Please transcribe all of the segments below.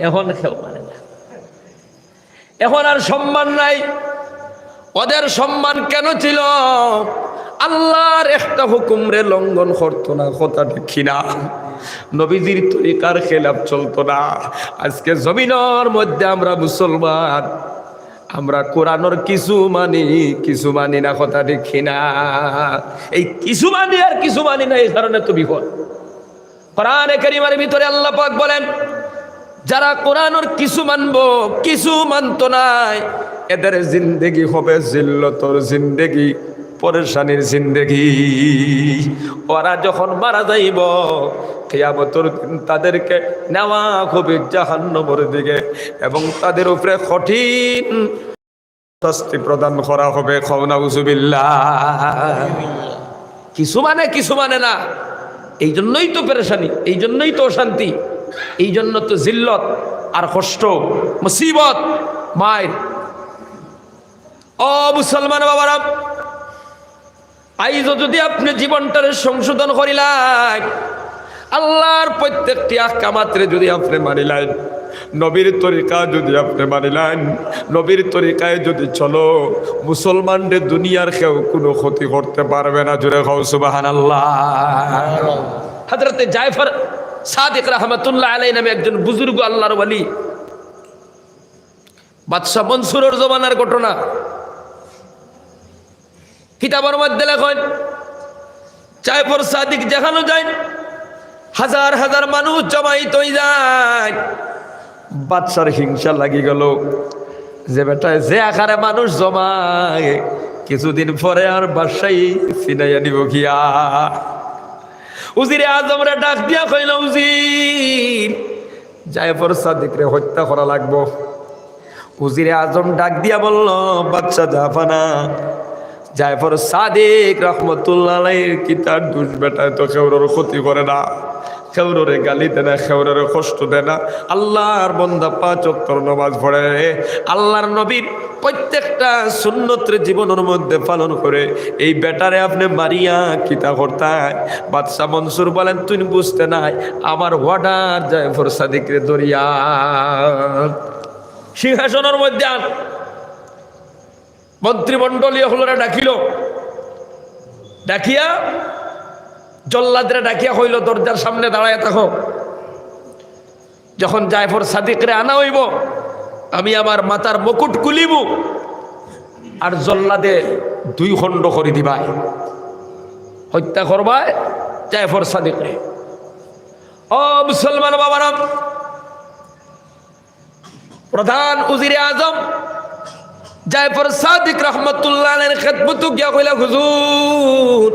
এখন কেউ মানে না, এখন আর সম্মান নাই। ওদের সম্মান কেন ছিল? আল্লাহর একটা হুকুম রে লঙ্ঘন করতো না, কথা দেখি না, নবীজির তরিকার খেলাফ চলতো না। আজকে জমিনের মধ্যে আমরা মুসলমান, আমরা কোরআনের কিছু মানি না, কথা দেখি না। এই কিছু মানি আর কিছু মানি না, এই কারণে তো বিপদ। কোরআনে কারীমের ভিতরে আল্লাহ পাক বলেন, যারা কোরআনের কিছু মানবো কিছু মানতো নাই, এদের জিন্দেগি হবে জিল্লতর জিন্দেগি, পরেশানির জিন্দেগি। ওরা যখন মারা যাইব কিয়ামতের দিন তাদেরকে নেওয়া হবে জাহান্নামের দিকে, এবং তাদের উপরে কঠিন শাস্তি প্রদান করা হবে। নাউযুবিল্লাহ। কিছু মানে না, এই জন্যই তো পেরেশানি, এই জন্যই তো অশান্তি, এই জন্য তো জিল্লত আর কষ্ট, মুসিবত, মায়ের। ও মুসলমান বাবারা, আইজ যদি আপনি জীবনটারে সংশোধন করিলেন, আল্লাহর প্রত্যেকটি আহকামাত্রে যদি আপনি মানিলেন, নবীর তরিকা যদি আপনি মানিলেন, নবীর তরিকায় যদি চলো, মুসলমানদের দুনিয়ার কেউ কোনো ক্ষতি করতে পারবে না। জুড়ে খাও সুবহানাল্লাহ। হযরতে জায়ফর সাদিক রাহমাতুল্লাহ আলাইহি নামে একজন বুজুর্গ আল্লাহর ওলি, বাদশাহ মনসুরের জমানার ঘটনা কিতাবের মধ্যে লেখেন। জায়ফর সাদিক যেখানে যায়, হাজার হাজার মানুষ জমাইত হয়ে যায়। বাদশার হিংসা লাগি গেল যে বেটায় যে আকারে মানুষ জমায়, কিছুদিন পরে আর বাদশাই ফিনাইয়া নিব গিয়া। উজিরে আজমরে ডাক দিয়া কইল, উজির, জায়ফর সাদিকরে হত্যা করা লাগবো। উজিরে আজম ডাক দিয়া বলল, বাদশা জাফানা, জায়ফর সাদিক রহমতুল্লাহ আলাইহির কি তার দুষ? বেটায় তো কেউর ক্ষতি করে না, কেউরে গালি দেয় না, কেউরে কষ্ট দেয় না, আল্লাহর বান্দা 5 ওয়াক্ত নামাজ পড়ে, আল্লাহর নবীর প্রত্যেকটা সুন্নতের জীবনের মধ্যে পালন করে। এই বেটারে আপনি মারিয়া কিতা করতায়? বাদশাহ মনসুর বলেন, তুই বুঝতে নাই, আমার অর্ডার জায়ফর সাদিকরে দরিয়া সিংহাসনের মধ্যে আন। মন্ত্রিমণ্ডলীয় হলরা ডাকিল, ডাকিয়া জল্লাদরে ডাকিয়া হইল, দরজার সামনে দাঁড়ায় থাকো। যখন জায়ফর সাদিকরে আনা হইব, আমি আমার মাথার মুকুট খুলিব, আর জল্লাদে 2 খণ্ড করে দিবাই, হত্যা করবায় জায়ফর সাদিকরে। ও মুসলমান বাবারা, প্রধান উজিরে আজম জায়ফর সাদিক রহমতুল্লাহ আলাইহির খেদমত গিয়া কইলা, হুজুর,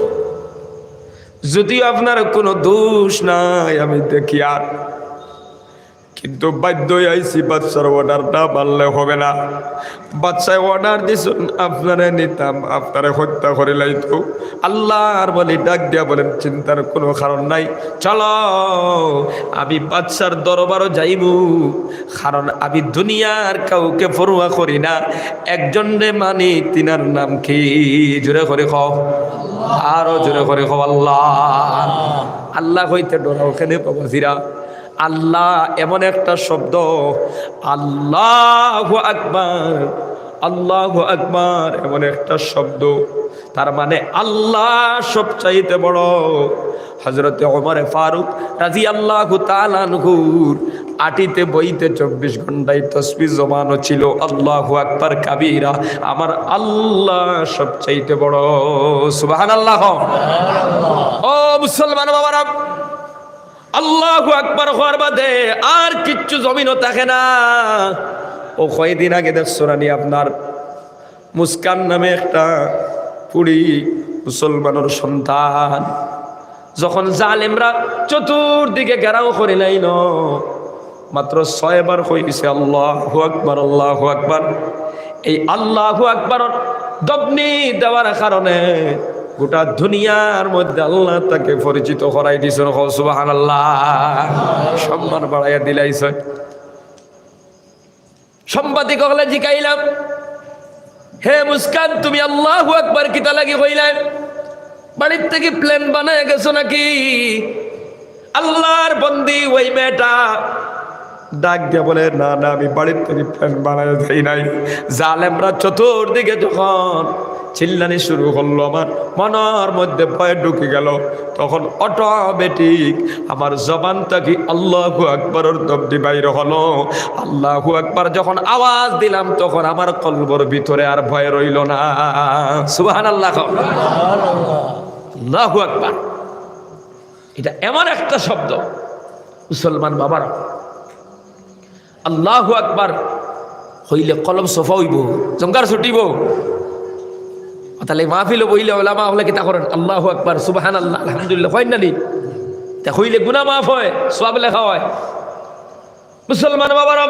যদিও আপনার কোনো দোষ নাই আমি দেখি, আর কিন্তু বাধ্য আইছি, বাদশার অর্ডারটা মানলে হবে না। বাদশায় অর্ডার দিছেন আপনারে নিতাম, আপনারে হত্যা করে লাইতো। আল্লাহর বলি ডাক দিয়া বলেন, চিন্তার কোনো কারণ নাই, চলো আমি বাদশার দরবারও যাইবো, কারণ আমি দুনিয়ার কাউকে পরোয়া করি না, একজনে মানি, তিনার নাম কি? জোরে করে খাও, আরো জোরে করে খাও, আল্লাহ। আল্লাহ হইতে ডরাও কেন বাবাজিরা? আল্লাহ এমন একটা শব্দ, আল্লাহু আকবার, আল্লাহু আকবার এমন একটা শব্দ, তার মানে আল্লাহ সবচাইতে বড়। হযরতে ওমর ফারুক রাদিয়াল্লাহু তাআলা আনহুর আটিতে বইতে 24 ঘন্টায় তাসবিহ জমানো ছিল, আল্লাহু আকবার কাবীরা, আমার আল্লাহ সবচাইতে বড়। সুবহানাল্লাহ। ও মুসলমান বাবারা, আল্লাহু আকবার হওয়ার বাদে আর কিচ্ছু জমিনও থাকে না। ও কয়েকদিন আগে দেখছো রানি, আপনার মুস্কান নামে একটা পুরি মুসলমানের সন্তান, যখন জালেমরা চতুর্দিকে ঘেরাও করে লাইল, মাত্র 6 বার কইছে আল্লাহু আকবার, আল্লাহু আকবার। এই আল্লাহু আকবার দবনি দেওয়ার কারণে গোটা দুনিয়ার মধ্যে আল্লাহ তাকে পরিচিত করাই দিয়েছেন। সুবহানাল্লাহ। সম্মান বাড়াইয়া দিলাইছে। সাংবাদিক হলে জিকাইলাম, হে মুস্কান, তুমি আল্লাহু আকবার কিতা লাগি কইলেন? বাড়ির থেকে প্লেন বানায় গেছো নাকি? আল্লাহর বন্দি ওই মেয়েটা ডাক দিয়া বলে, না না, আমি বাড়ির থেকে প্ল্যান বানায় যাই নাই। জালেমরা চতুর্দিকে যখন চিল্লানি শুরু করলো, আমার মনের মধ্যে ভয় ঢুকে গেল। তখন অটোমেটিক আমার জবান থেকে আল্লাহু আকবারের শব্দ বাইর হলো। আল্লাহু আকবার যখন আওয়াজ দিলাম, তখন আমার কলবের ভিতরে আর ভয় রইল না। সুবহানাল্লাহ, আল্লাহু আকবার। এটা এমন একটা শব্দ, মুসলমান বাবারা, আল্লাহু আকবার হইলে কলম সফা হইব, জঙ্গার ছুটিব। তাহলে মাহফিল বইলে ওলামা হলে কি তা করেন? আল্লাহু আকবার, সুবহানাল্লাহ, আলহামদুলিল্লাহ হয় না নি? তা হইলে গুনাহ মাফ হয়, সওয়াব লেখা হয়। মুসলমান বাবারা,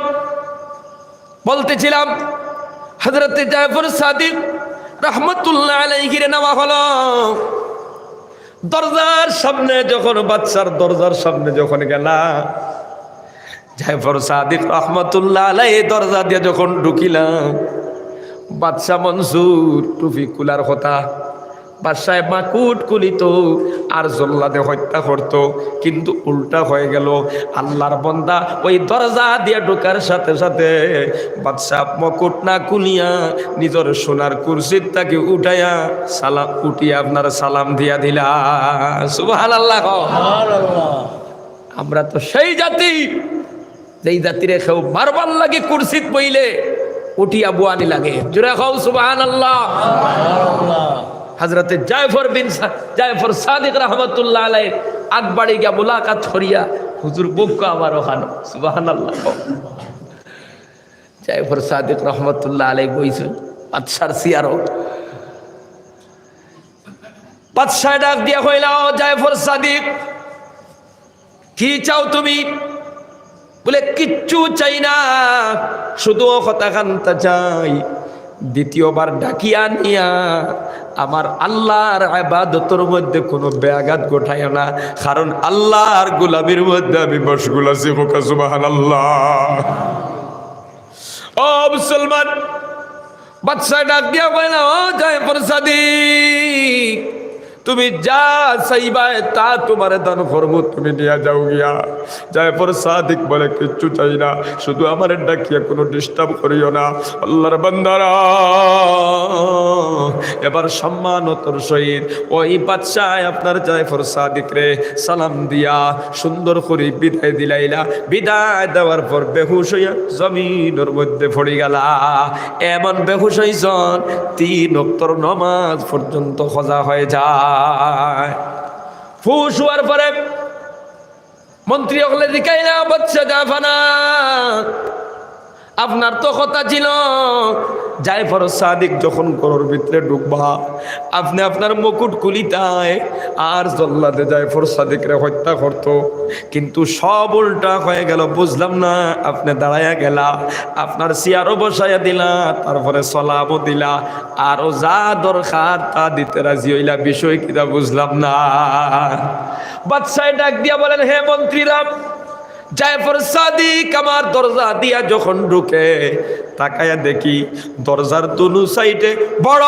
বলতেছিলাম হযরত জাফর সাদিক রাহমাতুল্লাহ আলাইহির নেওয়া হলো। দরজার সামনে যখন, বাচ্চার দরজার সামনে যখন গেলা, জাফর সাদিক রাহমাতুল্লাহ আলাইহি দরজা দিয়ে যখন ঢুকিলাম, বাদশা মনসুর টুপি কুলার কথা, বাদশায় মাকুট কুলিত আর জল্লাদে হত্যা করত, কিন্তু উল্টা হয়ে গেল। আল্লাহর বান্দা ওই দরজা দিয়ে ঢোকার সাথে সাথে বাদশা মকুট না কুলিয়া নিজের সোনার কুরসির তাকে উঠাইয়া সালাম উঠিয়া আপনার সালাম দিয়া দিলা। সুবহানাল্লাহ। আমরা তো সেই জাতি, যেই জাতিরে কেউ বারবার লাগে কুরসিত বইলে উঠিয়া বুয়ানি লাগে। জোরে খাও সুবহানাল্লাহ। হযরতে জাফর সাদিক রাহমাতুল্লাহ আলাইহি আকবাড়ি গিয়া মুলাকাত করিয়া, হুজুর বুক আমার ওখানে। সুবহানাল্লাহ। জাফর সাদিক রাহমাতুল্লাহ আলাইহি কইছেন বাদশার সিয়ারো। বাদশা ডাক দিয়া কইলা, ও জাফর সাদিক, কি চাও তুমি? বলে, কিচ্ছু চাই না, শুধু কথা কান্তা চাই। দ্বিতীয়বার ডাকিয়া নিয়া আমার আল্লাহর ইবাদতের মধ্যে কোনো ব্যাঘাত ঘটায় না, কারণ আল্লাহর গোলামির মধ্যে আমি মশগুল আছি। সুবহানাল্লাহ। ও মুসলমান, বাদশা ডাক দিয়া কইলা, ও জাফর সাদিক, তুমি যা চাইবা তা তোমার দান করবো, তুমি নিয়ে যাও গিয়া। জাফর সাদিক বলে, কিচ্ছু চাই না, শুধু আমার ডাকিয়া কোনো ডিস্টার্ব করিও না। আল্লাহর বান্দারা, এবার সম্মানতর সহিত ওই বাদশাহ আপনার জাফর সাদিক রে সালাম দিয়া সুন্দর করে বিদায় দিলাইলা। বিদায় দেওয়ার পর বেহুশ হইয়া জমিনের মধ্যে পড়ে গেলা। এমন বেহুশ হইছন 3 ওয়াক্তের নামাজ পর্যন্ত খজা হয়ে যায়। ফুস হওয়ার পরে মন্ত্রী হলে দিকাইলা, বাচ্চা জাফানা, আপনার তো কথা ছিল জাফর সাদিক যখন ঘরের ভিতরে ঢুকবা, আপনি আপনার মুকুট খুলিতায় আর জল্লাদে জাফর সাদিকরে হত্যা করত, কিন্তু সব উল্টা হয়ে গেল। বুঝলাম না, আপনি দাঁড়াইয়া গেলা, আপনার চেয়ারও বসাইয়া দিলা, তারপরে সলামও দিলা, আরো যা দরকার তা দিতে রাজি হইলা, বিষয় কিনা বুঝলাম না। বাদশাহ ডাক দিয়া বলেন, হে মন্ত্রীরা, জাফর সাদিক আমার দরজা দিয়া যখন ঢুকে, তাকায়া দেখি দরজার দুনো সাইডে বড়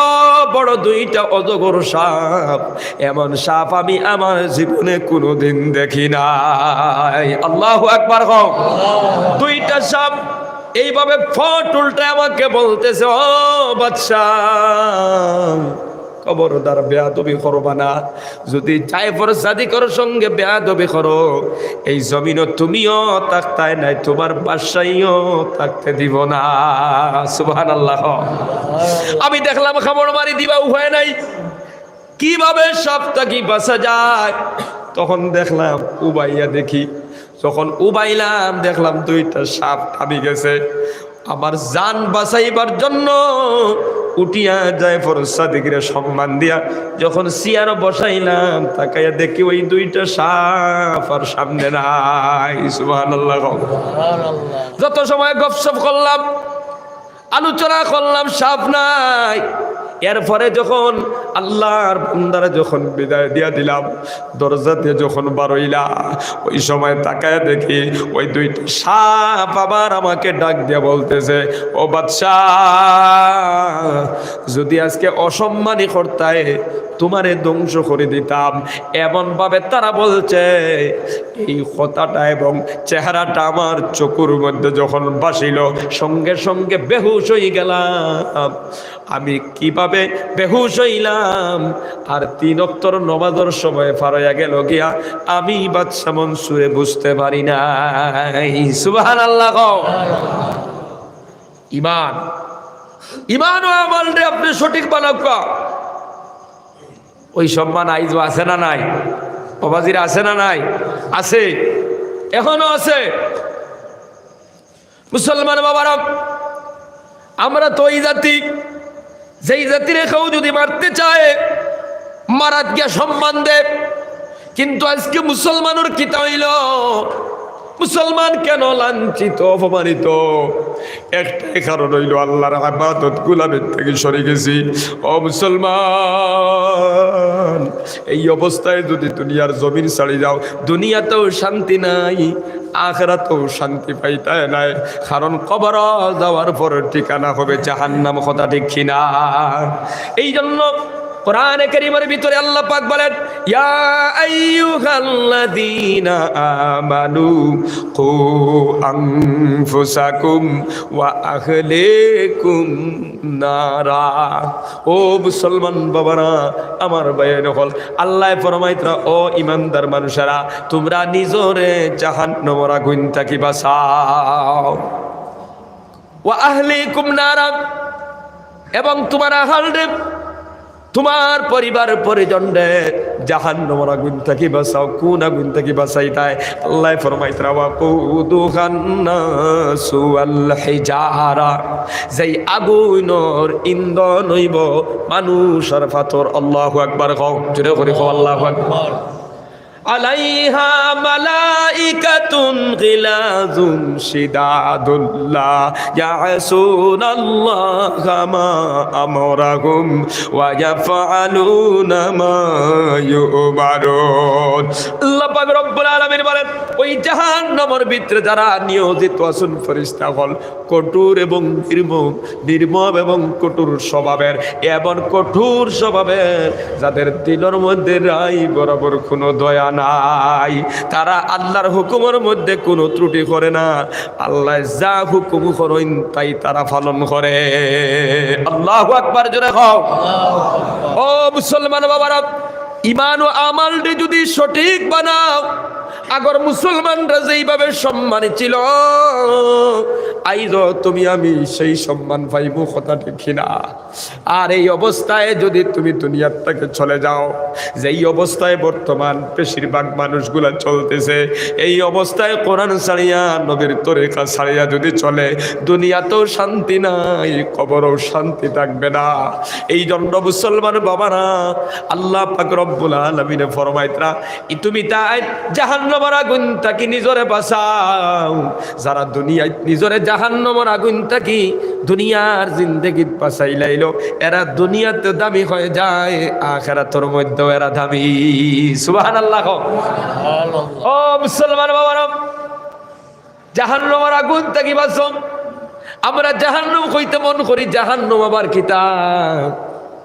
বড় 2টা অজগর সাপ। এমন সাপ আমি আমার জীবনে কোনোদিন দেখি নাই। আল্লাহু আকবার। 2টা সাপ এইভাবে ফট উল্টে আমাকে বলতেছে, ও বাদশাহ, খবরদার বেয়াদবি করবা না। যদি জাফর সাদিকের সঙ্গে বেয়াদবি করো, এই জমিনও তুমিও থাকতে নাই, তোমার বাদশাহীও থাকতে দিব না। সুবহানাল্লাহ। আমি দেখলাম খবর মারি দিবা উপায় নাই, কিভাবে সাপটা কি বাঁচা যায়। তখন দেখলাম উবাইয়া দেখি, যখন উবাইলাম দেখলাম 2টা সাপ থামি গেছে। আমার জান বাঁচাইবার জন্য উঠিয়া জাফর সাদিকের সম্মান দিয়া যখন চেয়ার বসাইলাম, তাকাইয়া দেখি ওই 2টা সাপ আর সামনে নাই। সুবহানাল্লাহ। যত সময় গপসপ করলাম, আলোচনা করলাম, সাপ নাই। এরপরে যখন আল্লাহর বান্দারা যখন বিদায় দিয়া দিলাম, দরজাতে যখন বারইলা, ওই সময় তাকায় দেখি ওই দুইটা সাপ আবার আমাকে ডাক দিয়া বলতেছে, ও বাদশাহ, যদি আজকে অসম্মানী করতায় তোমারে ধ্বংস করে দিতাম। এমন ভাবে তারা বলছে, এই কথাটা এবং চেহারাটা আমার চোখের মধ্যে যখন বাসিল, সঙ্গে সঙ্গে বেহুশ হয়ে গেলাম। আমি কিভাবে বেহুশ হইলাম আর 3 ওয়াক্তের নামাজের সময় পার হইয়া গেল গিয়া আমি বাদশা মনসুরে বুঝতে পারি নাই। সুবহানাল্লাহ। ইমান ইমান ও আমল রে আপনি সঠিক বানাবা, ওই সম্মান আইজও আছে না নাই? বাবাজিরা আছে না নাই? আছে, এখনো আছে। মুসলমান বাবারা, আমরা তো ওই জাতি, যেই জাতির কেউ যদি মারতে চায় মারাত গিয়া সম্মান দেয়। কিন্তু আজকে মুসলমানের কিতা হইল, মুসলমান কেন লাঞ্ছিত অপমানিত? একটাই কারণ হইল আল্লাহর ইবাদত গোলামের থেকে সরে গেছি। ও মুসলমান, এই অবস্থায় যদি দুনিয়ার জমিন ছাড়ি যাও, দুনিয়াতেও শান্তি নাই, আখিরাতেও শান্তি পাইতে নাই। কারণ কবর যাওয়ার পর ঠিকানা হবে জাহান্নাম। কথা ঠিক কিনা? এই জন্য কোরআনে কারীমের ভিতরে আল্লাহ পাক বলেন, ইয়া আইয়ুহাল্লাযীনা আমানু কু আনফুসাকুম ওয়া আহলিকুম নারা। ও মুসলমান বাবারা, আমার ভাইয়ের হল, আল্লাহ ফরমাইতরা, ও ইমানদার মানুষেরা, তোমরা নিজরে জাহান্নামের আগুন থেকে বাঁচাও। ওয়া আহলিকুম নারা, এবং তোমার আহলরে, তোমার পরিবার পরিজনরে জাহান্নামের আগুন থেকে বাঁচাও। কোন আগুন থেকে বাঁচাইতায়? আল্লাহ ফরমাইতরা, ওয়াকুদুহান নাসু ওয়াল হিজারা, যেই আগুনের ইন্ধন হইব মানুষ আর পাথর। আল্লাহু আকবার। কও, জোরে করে কও আল্লাহু আকবার। আলাইহা মালাইকাতুন গিলাযুন শিদাদুন লা ইয়াসুনাল্লাহা মা আমরাহুম ওয়া ইয়াফআলুনা মা ইউমারুন। আল্লাহ পাক রব্বুল আলামিন বলেন, ওই জাহান্নামের ভিতরে যারা নিয়োজিত আছেন ফেরেশতা হল কঠোর এবং নির্মম এবং কঠোর স্বভাবের, এমন কঠোর স্বভাবের যাদের দিলের মধ্যে রাই বরাবর কোনো দয়া নাই। তারা আল্লাহর হুকুমের মধ্যে কোনো ত্রুটি করে না। আল্লাহ যা হুকুম করেন তাই তারা পালন করে। আল্লাহু আকবার। জোরে কও। ও মুসলমান বাবারা, ইমান ও আমলটি যদি সঠিক বানাও, আগর মুসলমানরা যেইভাবে সম্মানিত ছিল, আইজ তুমি আমি সেই সম্মান পাইব। কথা ঠিক না? আর এই অবস্থায় যদি তুমি দুনিয়ার থেকে চলে যাও, যেই অবস্থায় বর্তমান বেশিরভাগ মানুষগুলা চলতেছে, এই অবস্থায় কোরআন ছাড়িয়া নবীর তরিকা ছাড়িয়া যদি চলে, দুনিয়াতেও শান্তি নাই, কবরেও শান্তি থাকবে না। এই জন্য মুসলমান বাবারা, আল্লাহ পাক রব্বুল আলামিন ফরমাইতরা, তুমি তাই জাহান্নামের আগুন থেকে নিজরে বাঁচাও। যারা দুনিয়ায় নিজরে জাহান্নামের আগুন থেকে দুনিয়ার জিন্দেগি বাঁচাই লাইলো, এরা দুনিয়াতে দামি হয়ে যায়, আখিরাতের মধ্যেও এরা দামি। সুবহানাল্লাহ। ও মুসলমান বাবারা, জাহান্নামের আগুন থেকে বাঁচো। আমরা জাহান্নাম কইতে মন করি, জাহান্নাম আবার কিতাব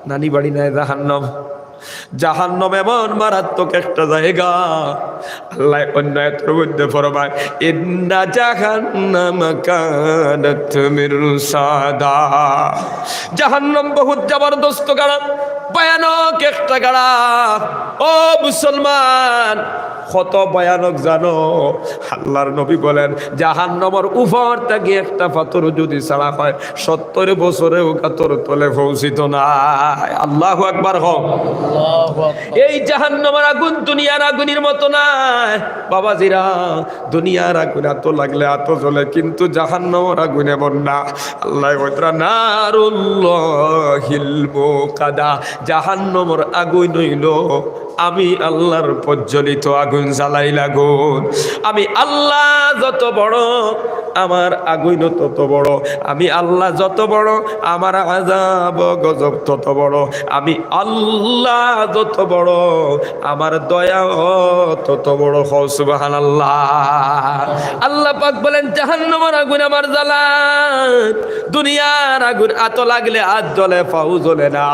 নানি বাড়ি নাই। জাহান্নাম, জাহান্নাম এমন মারাত্মক একটা জায়গা। আল্লাহ অন্য আয়াতের মধ্যে ফরমায়, ইন্না জাহান্নামা কানাত মিরসাদা। জাহান্নাম বহুত জবরদস্ত গাড়া, ভয়ানক একটা গাড়া। ও মুসলমান, কত ভয়ানক জানো? আল্লাহর নবী বলেন, জাহান্নামের উপর থেকে একটা পাথর যদি ছাড়া হয়, 70 বছরেও কাতর তলে পৌঁছিত না। আল্লাহু আকবার। হোক। এই জাহান্নামের আগুন দুনিয়ার আগুনের মতো না বাবাজিরা। দুনিয়ার আগুন এত লাগলে এত জ্বলে, কিন্তু জাহান্নামের আগুন এমন না। আল্লাহ বলেন, নারুল্লাহিল মুকাদা, জাহান্নামের আগুন হইল আমি আল্লাহর প্রজ্বলিত আগুন জ্বালাই লাগুন। আমি আল্লাহ যত বড়, আমার আগুন তত বড়, আমি আল্লাহ যত বড় আমার আযাব গজব তত বড়, আমি আল্লাহ যত বড় আমার দয়া তত বড়। সুবহানাল্লাহ। আল্লাহ পাক বলেন জাহান্নামের আগুন আমার জ্বালা, দুনিয়ার আগুন এত লাগলে হাত জ্বলে পাও জ্বলে না,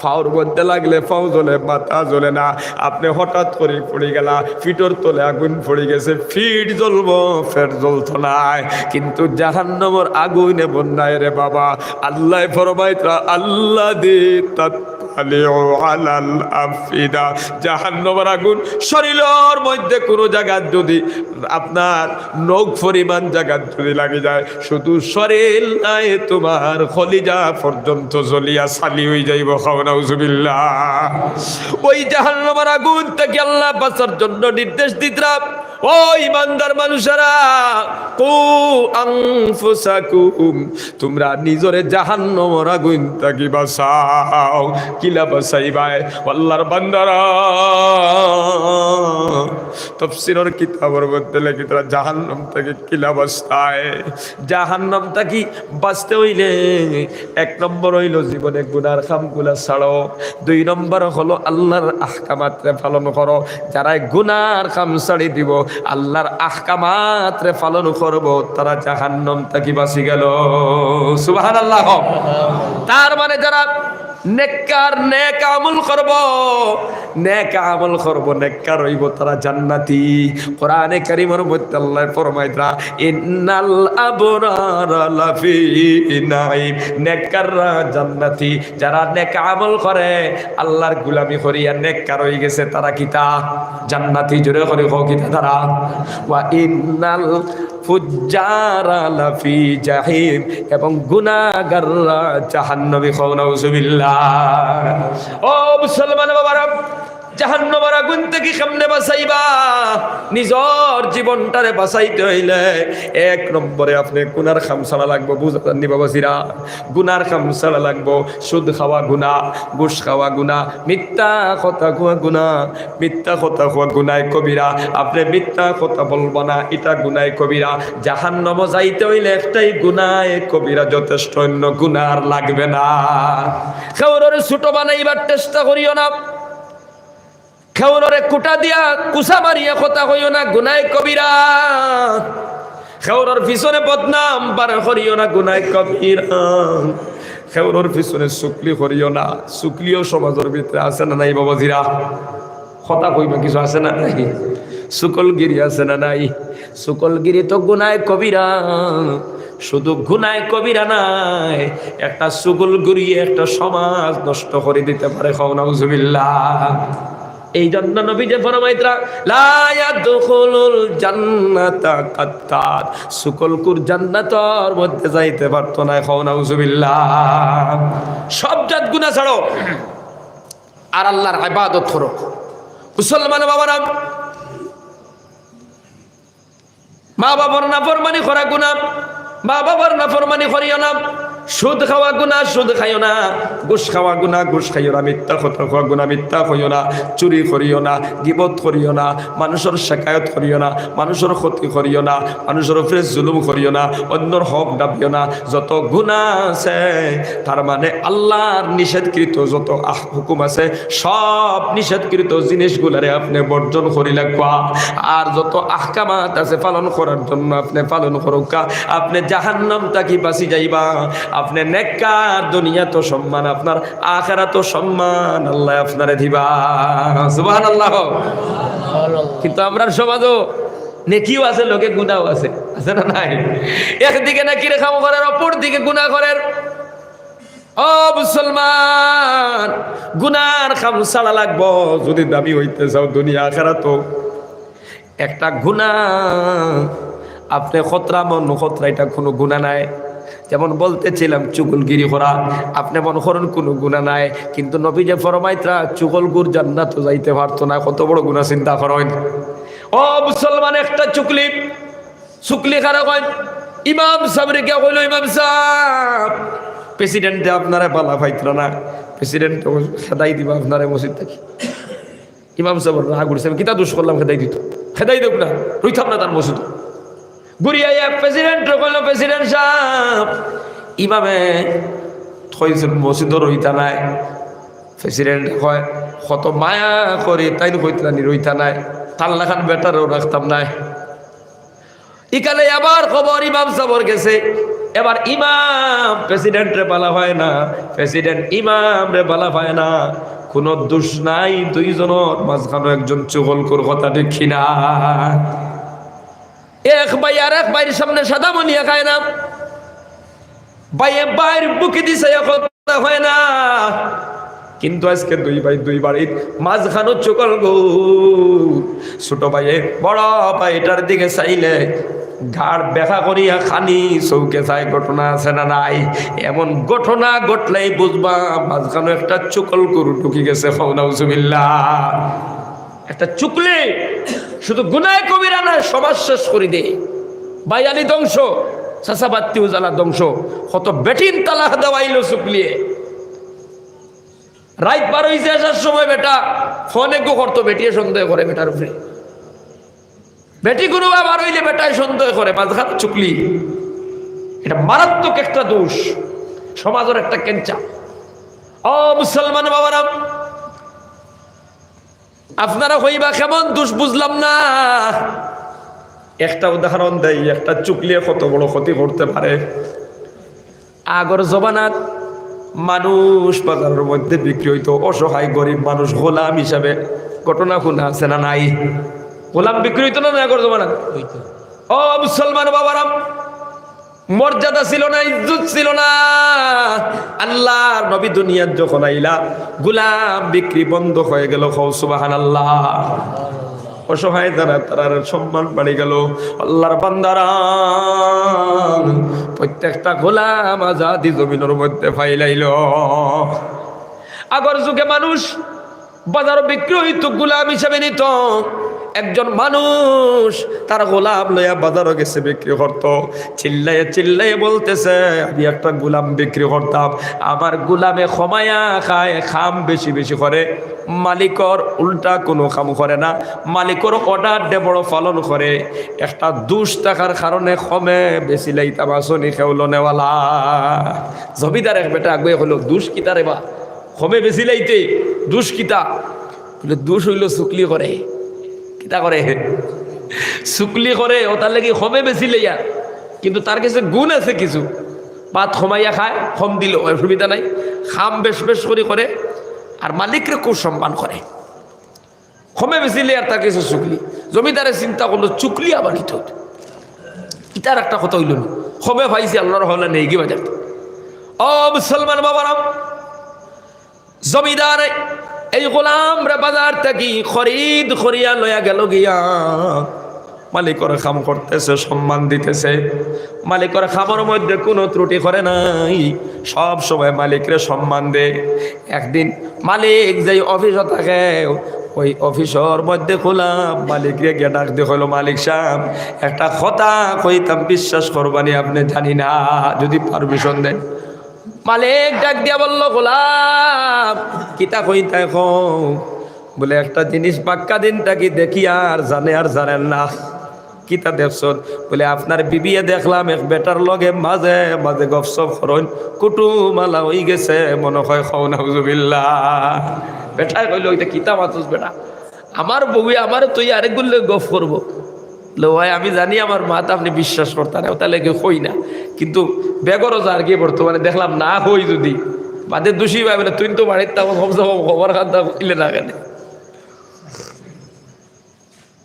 পাওর মধ্যে লাগলে পাও জ্বলে মাথা জ্বলে না। আপনি হঠাৎ করে পড়ে গেলা, ফিটর তলে আগুন পড়ে গেছে, ফিট জ্বলবো ফের জ্বলতো নাই, কিন্তু জাহান্নামের আগুন এমন নাই রে বাবা। আল্লাহ ফরমাইতা আল্লাহ দে জাহান্নামের আগুন শরীরের মধ্যে কোন জায়গা যদি আপনার নখ পরিমাণ জায়গা যদি লাগে যায়, শুধু শরীর নাই তোমার কলিজা পর্যন্ত জ্বলিয়া ছালি হয়ে যাইব। নাউজুবিল্লাহ। ওই জাহান্নামের আগুন থেকে আল্লাহ বাঁচার জন্য নির্দেশ দিতরাম, ও ইমানদার মানুষেরা, কু আনফুসাকুম, তোমরা নিজরে জাহান্নামের আগুন থেকে বাঁচাও। কিলা বাঁচাইবাই? আল্লাহর বান্দারা তাফসীরের কিতাবের মধ্যে লেখে তারা জাহান্নাম থেকে কিলা বাঁচায়। জাহান্নাম থেকে বাঁচতে হইলে এক নম্বর হইল জীবনে গুনার কামগুলা ছাড়ো, দুই নম্বর হলো আল্লাহর আহকামাতরে পালন করো। যারা গুনার কাম ছাড়ি দিব, আল্লাহর আহকামাতরে পালন করব, তারা জাহান্নাম থেকে বাঁচি গেল। সুবহানাল্লাহ। তার মানে যারা নেককার নেক আমল করব, নেক আমল করব, নেককার হইব, তারা জান্নাতি। কোরআনে কারীমের মধ্যে আল্লাহ ফরমাইতরা ইন্নাল আবরারা লাফি নাঈম, নেককাররা জান্নাতি। যারা নেক আমল করে, আল্লাহর গোলামি করিয়া নেককার হয়ে গেছে, তারা কিতা জান্নাতি। জোরে করে কও কিতা তারা। ওয়া ইন্নাল ফুজ্জারা লাফি জাহিম, এবং গুনাহগাররা জাহান্নামে। নাউজুবিল্লাহ। ও মুসলমান বাবারা, জাহান্নামের আগুন থেকে কেমনে বাঁচাইবা? নিজের জীবনটারে বাঁচাইতে হইলে এক নম্বরে আপনি গুনার কাম ছাড়া লাগবো। বুঝানি বাবাজিরা, গুনার কাম ছাড়া লাগবো। সুদ খাওয়া গুনাহ, ঘুষ খাওয়া গুনাহ, মিথ্যা কথা কোয়া গুনাহ। মিথ্যা কথা কোয়া গুনাহ কবিরা। আপনি মিথ্যা কথা বলবো না, এটা গুনাহ কবিরা। জাহান্নামে যাইতে হইলে একটাই গুনাহ কবিরা যথেষ্ট, অন্য গুনাহ আর লাগবে না। কেউরে ছোট বানাইবার চেষ্টা করিও না, খেউরে কুটা দিয়া কুসা মারিয়া কথা কইও না, গুনাহ কবিরা। খেউরের পিছনে বদনাম বার করিও না, গুনাহ কবিরা। খেউরের পিছনে চুকলি করিও না, চুকলিও সমাজের ভিতরে আছে না নাই বাবাজিরা? কথা কইবা কিছু আছে না নাই? সুকলগিরি আছে না নাই? সুকলগিরি তো গুনাহ কবিরা। শুধু গুনাহ কবিরা নাই, একটা সুকলগিরি একটা সমাজ নষ্ট করে দিতে পারে। নাউজুবিল্লাহ। এই জন্য নবী যে ফরমাইতরা লা ইয়াদখুলুল জান্নাতা কাত্তার, সুকলকুর জান্নাতের মধ্যে যাইতে পারতো না। নাউজুবিল্লাহ। সব জাত গুনাহ ছাড়ো আর আল্লাহর ইবাদত করো। মুসলমান বাবারা, মা বাবার নাফরমানি করা গুনাহ, মা বাবার নাফরমানি করিও না। সুদ খাওয়া গুনাহ, সুদ খাইও না। ঘুষ খাওয়া গুনাহ, ঘুষ খাইও না। মিথ্যা কথা খাওয়া গুনাহ, মিথ্যা কইও না। চুরি করিও না, গীবত করিও না, মানুষের শিকায়ত করিও না, মানুষের ক্ষতি করিও না, মানুষের উপরে জুলুম করিও না, অন্যর হক দাবিও না। যত গুনাহ আছে, তার মানে আল্লাহর নিষেধকৃত যত হুকুম আছে, সব নিষেধকৃত জিনিসগুলারে আপনি বর্জন করি লাগবা। আর যত আহকামাত আছে পালন করার জন্য আপনি পালন করুকা। আপনি জাহান্নাম থেকে বাঁচি যাইবা। আপনি নেককার, দুনিয়া তো সম্মান, আপনার আখিরাত তো সম্মান আল্লাহ আপনারে দিবা। সুবহানাল্লাহ। কিন্তু আমরা সমাজও নেকিও আছে, লোকে গুনাহও আছে, আছে না নাই? একদিকে নেকি রে কাম করার, অপর দিকে গুনাহ করার। ও মুসলমান, গুনার কাম ছাড়া লাগবো যদি দামি হইতে চাও দুনিয়া আখিরাত। একটা গুনাহ আপনি খতরা মন খতরা, এটা কোনো গুনাহ নাই। যেমন বলতেছিলাম চুগলগিরি করা, আপনি মনে করেন কোনো গুনাহ নাই, কিন্তু নবী যে ফরমাইতরা চুগলগুর জান্নাত যাইতে পারতো না, কত বড় গুনাহ চিন্তা করেন। ও মুসলমান, একটা চুকলি খারা কয় ইমাম সাহেবরে কে কইলো, ইমাম সাহেব প্রেসিডেন্টে আপনারা বালা পাইতরা না, প্রেসিডেন্ট খেদাই দিবা আপনারা মসজিদ থেকে। ইমাম সাহেব রাগ উঠছে, কিতা দোষ করলাম খেদাই দিত, খেদাই দেব না, রইতাম না তার মসজিদ। ঘুরিয়া প্রেসিডেন্ট কইল, প্রেসিডেন্ট সাহেব ইমামে থইছেন মসজিদও রইতা নাই। প্রেসিডেন্ট কয় কত মায়া করে তাই কইতানি রইতা নাই, তাল্লা খান বেটারও রাখতাম নাই। ইকালে আবার খবর ইমাম সাবর গেছে। এবার ইমাম প্রেসিডেন্ট রে বলা হয় না, প্রেসিডেন্ট ইমাম রে বলা হয় না। কোনো দোষ নাই, দুইজনের মাঝখানে একজন চুগলখোর, কথা দেখি না। এক ভাই আর এক ভাইয়ের সামনে সাদা মনিয়া খায় না, ভাইয়ে ভাইয়ের বুকে দিছে, কথা হয় না। কিন্তু আজকে দুই ভাই দুই বাড়ির মাঝখানো চুগলখোর। ছোট ভাইয়ে বড় ভাইটার দিকে চাইলে ঘাড় ব্যাখ্যা করিয়া খানি চৌকে যায়। ঘটনা আছে না নাই? এমন ঘটনা ঘটলেই বুঝবা মাঝখানে একটা চুগলখোর ঢুকি গেছে। নাউজুবিল্লাহ। একটা চুকলে শুধু গুনাহ কবিরা না, সমাজ শেষ করে দে। বাইয়ালি ধ্বংস, চাষাবাত্তি উজালা ধ্বংস। কত বেটিন তালাক দেওয়াইলো চুকলিয়ে। রাইত পার হইছে আসার সময় বেটা ফোনে গো করতো, বেটিয়ে সন্দেহ করে বেটার উপরে। বেটি কোনো আবার হইলে বেটায় সন্দেহ করে, মাঝখানে চুকলি। এটা মারাত্মক একটা দোষ, সমাজের একটা কেঞ্চা। ও মুসলমান বাবারা, আপনারা হইবা কেমন দোষ বুঝলাম না। একটা উদাহরণ দেই, একটা চুকলিয়ে কত বড় ক্ষতি করতে পারে। আগর জমানাত মানুষ বাজারের মধ্যে বিক্রি হইতো, অসহায় গরিব মানুষ গোলাম হিসাবে। ঘটনা শোনা আছে না নাই? গোলাম বিক্রি হইতো না আগর জমানাত? ও মুসলমান বাবারা, মর্যাদা ছিল না, ইজ্জত ছিল না। আল্লাহর নবী দুনিয়ার যখন আইলা গোলাম বিক্রি বন্ধ হয়ে গেল। সুবহানাল্লাহ। অসহায় যারা তার সম্মান বাড়ি গেল। আল্লাহর বান্দারা প্রত্যেকটা গোলাম আজাদি জমিনের মধ্যে ফাইলাইল। আগর যুগে মানুষ বাজার বিক্রি হইতো, গোলাম হিসাবে নিত। একজন মানুষ তার গোলাম লইয়া বাজারও গেছে, বিক্রি করতো। চিল্লাইয়ে চিল্লাইয়ে বলতেছে, আমি একটা গোলাম বিক্রি করতাম, আমার গোলামে ক্ষমায়া খায়, খাম বেশি বেশি করে। মালিকর উল্টা কোনো কাম করে না, মালিকর অর্ডার দে বড় পালন করে। একটা দুষ থাকার কারণে ক্ষমে বেশি লাইতাম আসনি খেউল নেওয়ালা। জমিদার এক বেটা আগুয়ে হলো, দুষ কিতা রে বা, ক্ষমে বেশি লাইতে দুষ কিতা? বলে দুষ হইল চুকলি করে। কিতা করে? চুকলি করে। ও তার লাগি ক্ষমে বেশি লইয়া, কিন্তু তার কাছে গুণ আছে কিছু। পাত ক্ষমাইয়া খায়, ক্ষম দিল, অসুবিধা নাই। খাম বেশ বেশ করে আর মালিকরে খুব সম্মান করে। ক্ষমে বেশি লইয়া তার কাছে চুকলি। জমিদারে চিন্তা করলো চুকলি আবার নিত। ইটার একটা কথা হইল না, ক্ষমে পাইছি আল্লাহর হলে নেই কি বাজার। ও মুসলমান বাবারা, জমিদার এই গোলাম রে বাজার থেকে খরিদ করিয়া লইয়া গেল গিয়া। মালিকর খাম করতেছে, সম্মান দিতেছে। মালিকর খামের মধ্যে কোনো ত্রুটি করে নাই, সব সময় মালিকরে সম্মান দে। একদিন মালিক যেই অফিসে থাকে, ওই অফিসর মধ্যে খোলাম মালিকরে গিয়ে ডাক দিয়ে হলো, মালিক সাহেব একটা কথা কইতাম, বিশ্বাস করবানি আপনি জানি না, যদি পারমিশন দেন। মালিক ডাক দিয়া বলল, গোলাম কিতা কইতা এখন? বলে একটা জিনিস পাক্কা দিন থাকি দেখি আর জানেন না। কিতা দেখছন? বলে আপনার বিবিয়ে দেখলাম এক বেটার লগে মাঝে মাঝে গপসপ করেন, কুটুমালা হয়ে গেছে মনে হয়। নাউজুবিল্লাহ। বেটায় কইল, ওইটা কিতা মাতুস বেটা? আমার বউয়ে আমার তুই আরেকগুলো গপ করবো। ভাই আমি জানি আমার মাত আপনি বিশ্বাস করতেন, তাহলে কেউ হই না, কিন্তু বেগরও আর কি বর্তমানে দেখলাম না হই যদি বাদে দোষী ভাই বলে তুই তো বাড়ির তেমন খবর খাতা কইলে না কেন?